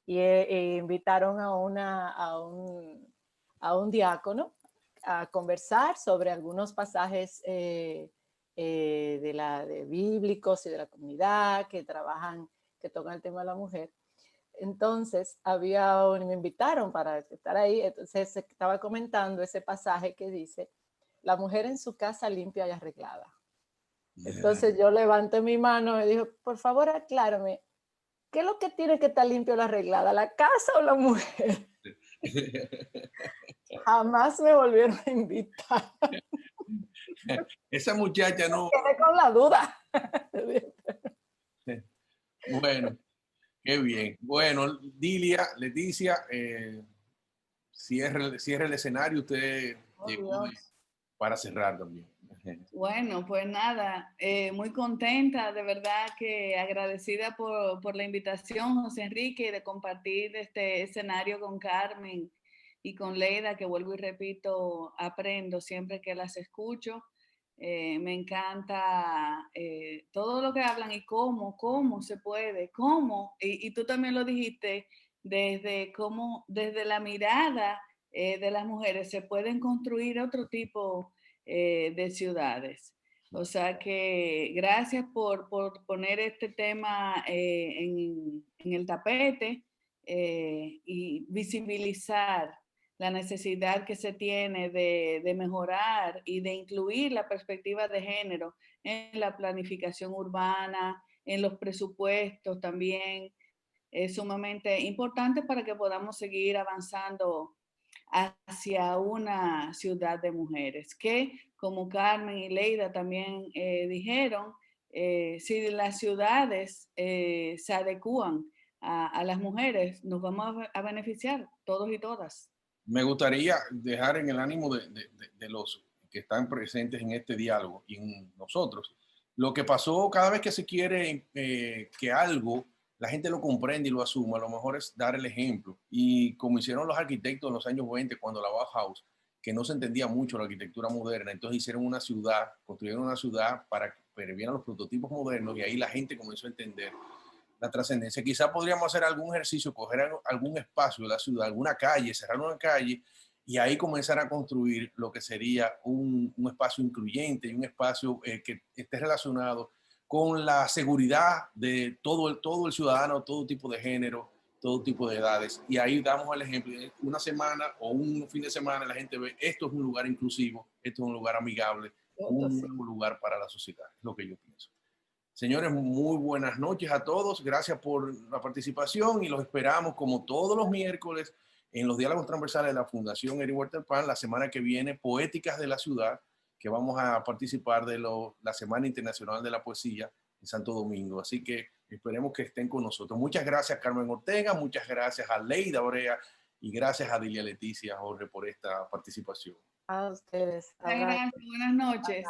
invitaron a un diácono a conversar sobre algunos pasajes bíblicos y de la comunidad que tocan el tema de la mujer. Entonces, me invitaron para estar ahí, entonces se estaba comentando ese pasaje que dice, la mujer en su casa limpia y arreglada. Entonces yo levanté mi mano y dije, por favor, aclárame, ¿qué es lo que tiene que estar limpio o arreglada, la casa o la mujer? Jamás me volvieron a invitar. Esa muchacha no... Quedé con la duda. Bueno, qué bien. Bueno, Leticia, cierra el escenario, usted llegó para cerrar también. Bueno, pues nada, muy contenta, de verdad que agradecida por la invitación, José Enrique, de compartir este escenario con Carmen y con Leida, que vuelvo y repito, aprendo siempre que las escucho. Me encanta todo lo que hablan y cómo se puede, y tú también lo dijiste, desde la mirada de las mujeres se pueden construir otro tipo de ciudades. O sea que gracias por poner este tema en el tapete y visibilizar la necesidad que se tiene de mejorar y de incluir la perspectiva de género en la planificación urbana, en los presupuestos también. Es sumamente importante para que podamos seguir avanzando hacia una ciudad de mujeres, que como Carmen y Leida también dijeron, si las ciudades se adecúan a las mujeres, nos vamos a beneficiar todos y todas. Me gustaría dejar en el ánimo de los que están presentes en este diálogo y en nosotros, lo que pasó cada vez que se quiere que algo la gente lo comprende y lo asuma, a lo mejor es dar el ejemplo. Y como hicieron los arquitectos en los años 20, cuando la Bauhaus, que no se entendía mucho la arquitectura moderna, entonces hicieron una ciudad, construyeron una ciudad para que previeran los prototipos modernos y ahí la gente comenzó a entender la trascendencia. Quizá podríamos hacer algún ejercicio, coger algún espacio de la ciudad, alguna calle, cerrar una calle y ahí comenzar a construir lo que sería un espacio incluyente y un espacio que esté relacionado con la seguridad de todo el ciudadano, todo tipo de género, todo tipo de edades. Y ahí damos el ejemplo. Una semana o un fin de semana la gente ve, esto es un lugar inclusivo, esto es un lugar amigable, un nuevo lugar para la sociedad, es lo que yo pienso. Señores, muy buenas noches a todos. Gracias por la participación y los esperamos como todos los miércoles en los diálogos transversales de la Fundación Erin Walter Pan. La semana que viene, Poéticas de la Ciudad, que vamos a participar de la Semana Internacional de la Poesía en Santo Domingo. Así que esperemos que estén con nosotros. Muchas gracias, Carmen Ortega. Muchas gracias a Leida Orea y gracias a Dilia Leticia Jorge por esta participación. A ustedes. Muchas gracias. Buenas noches.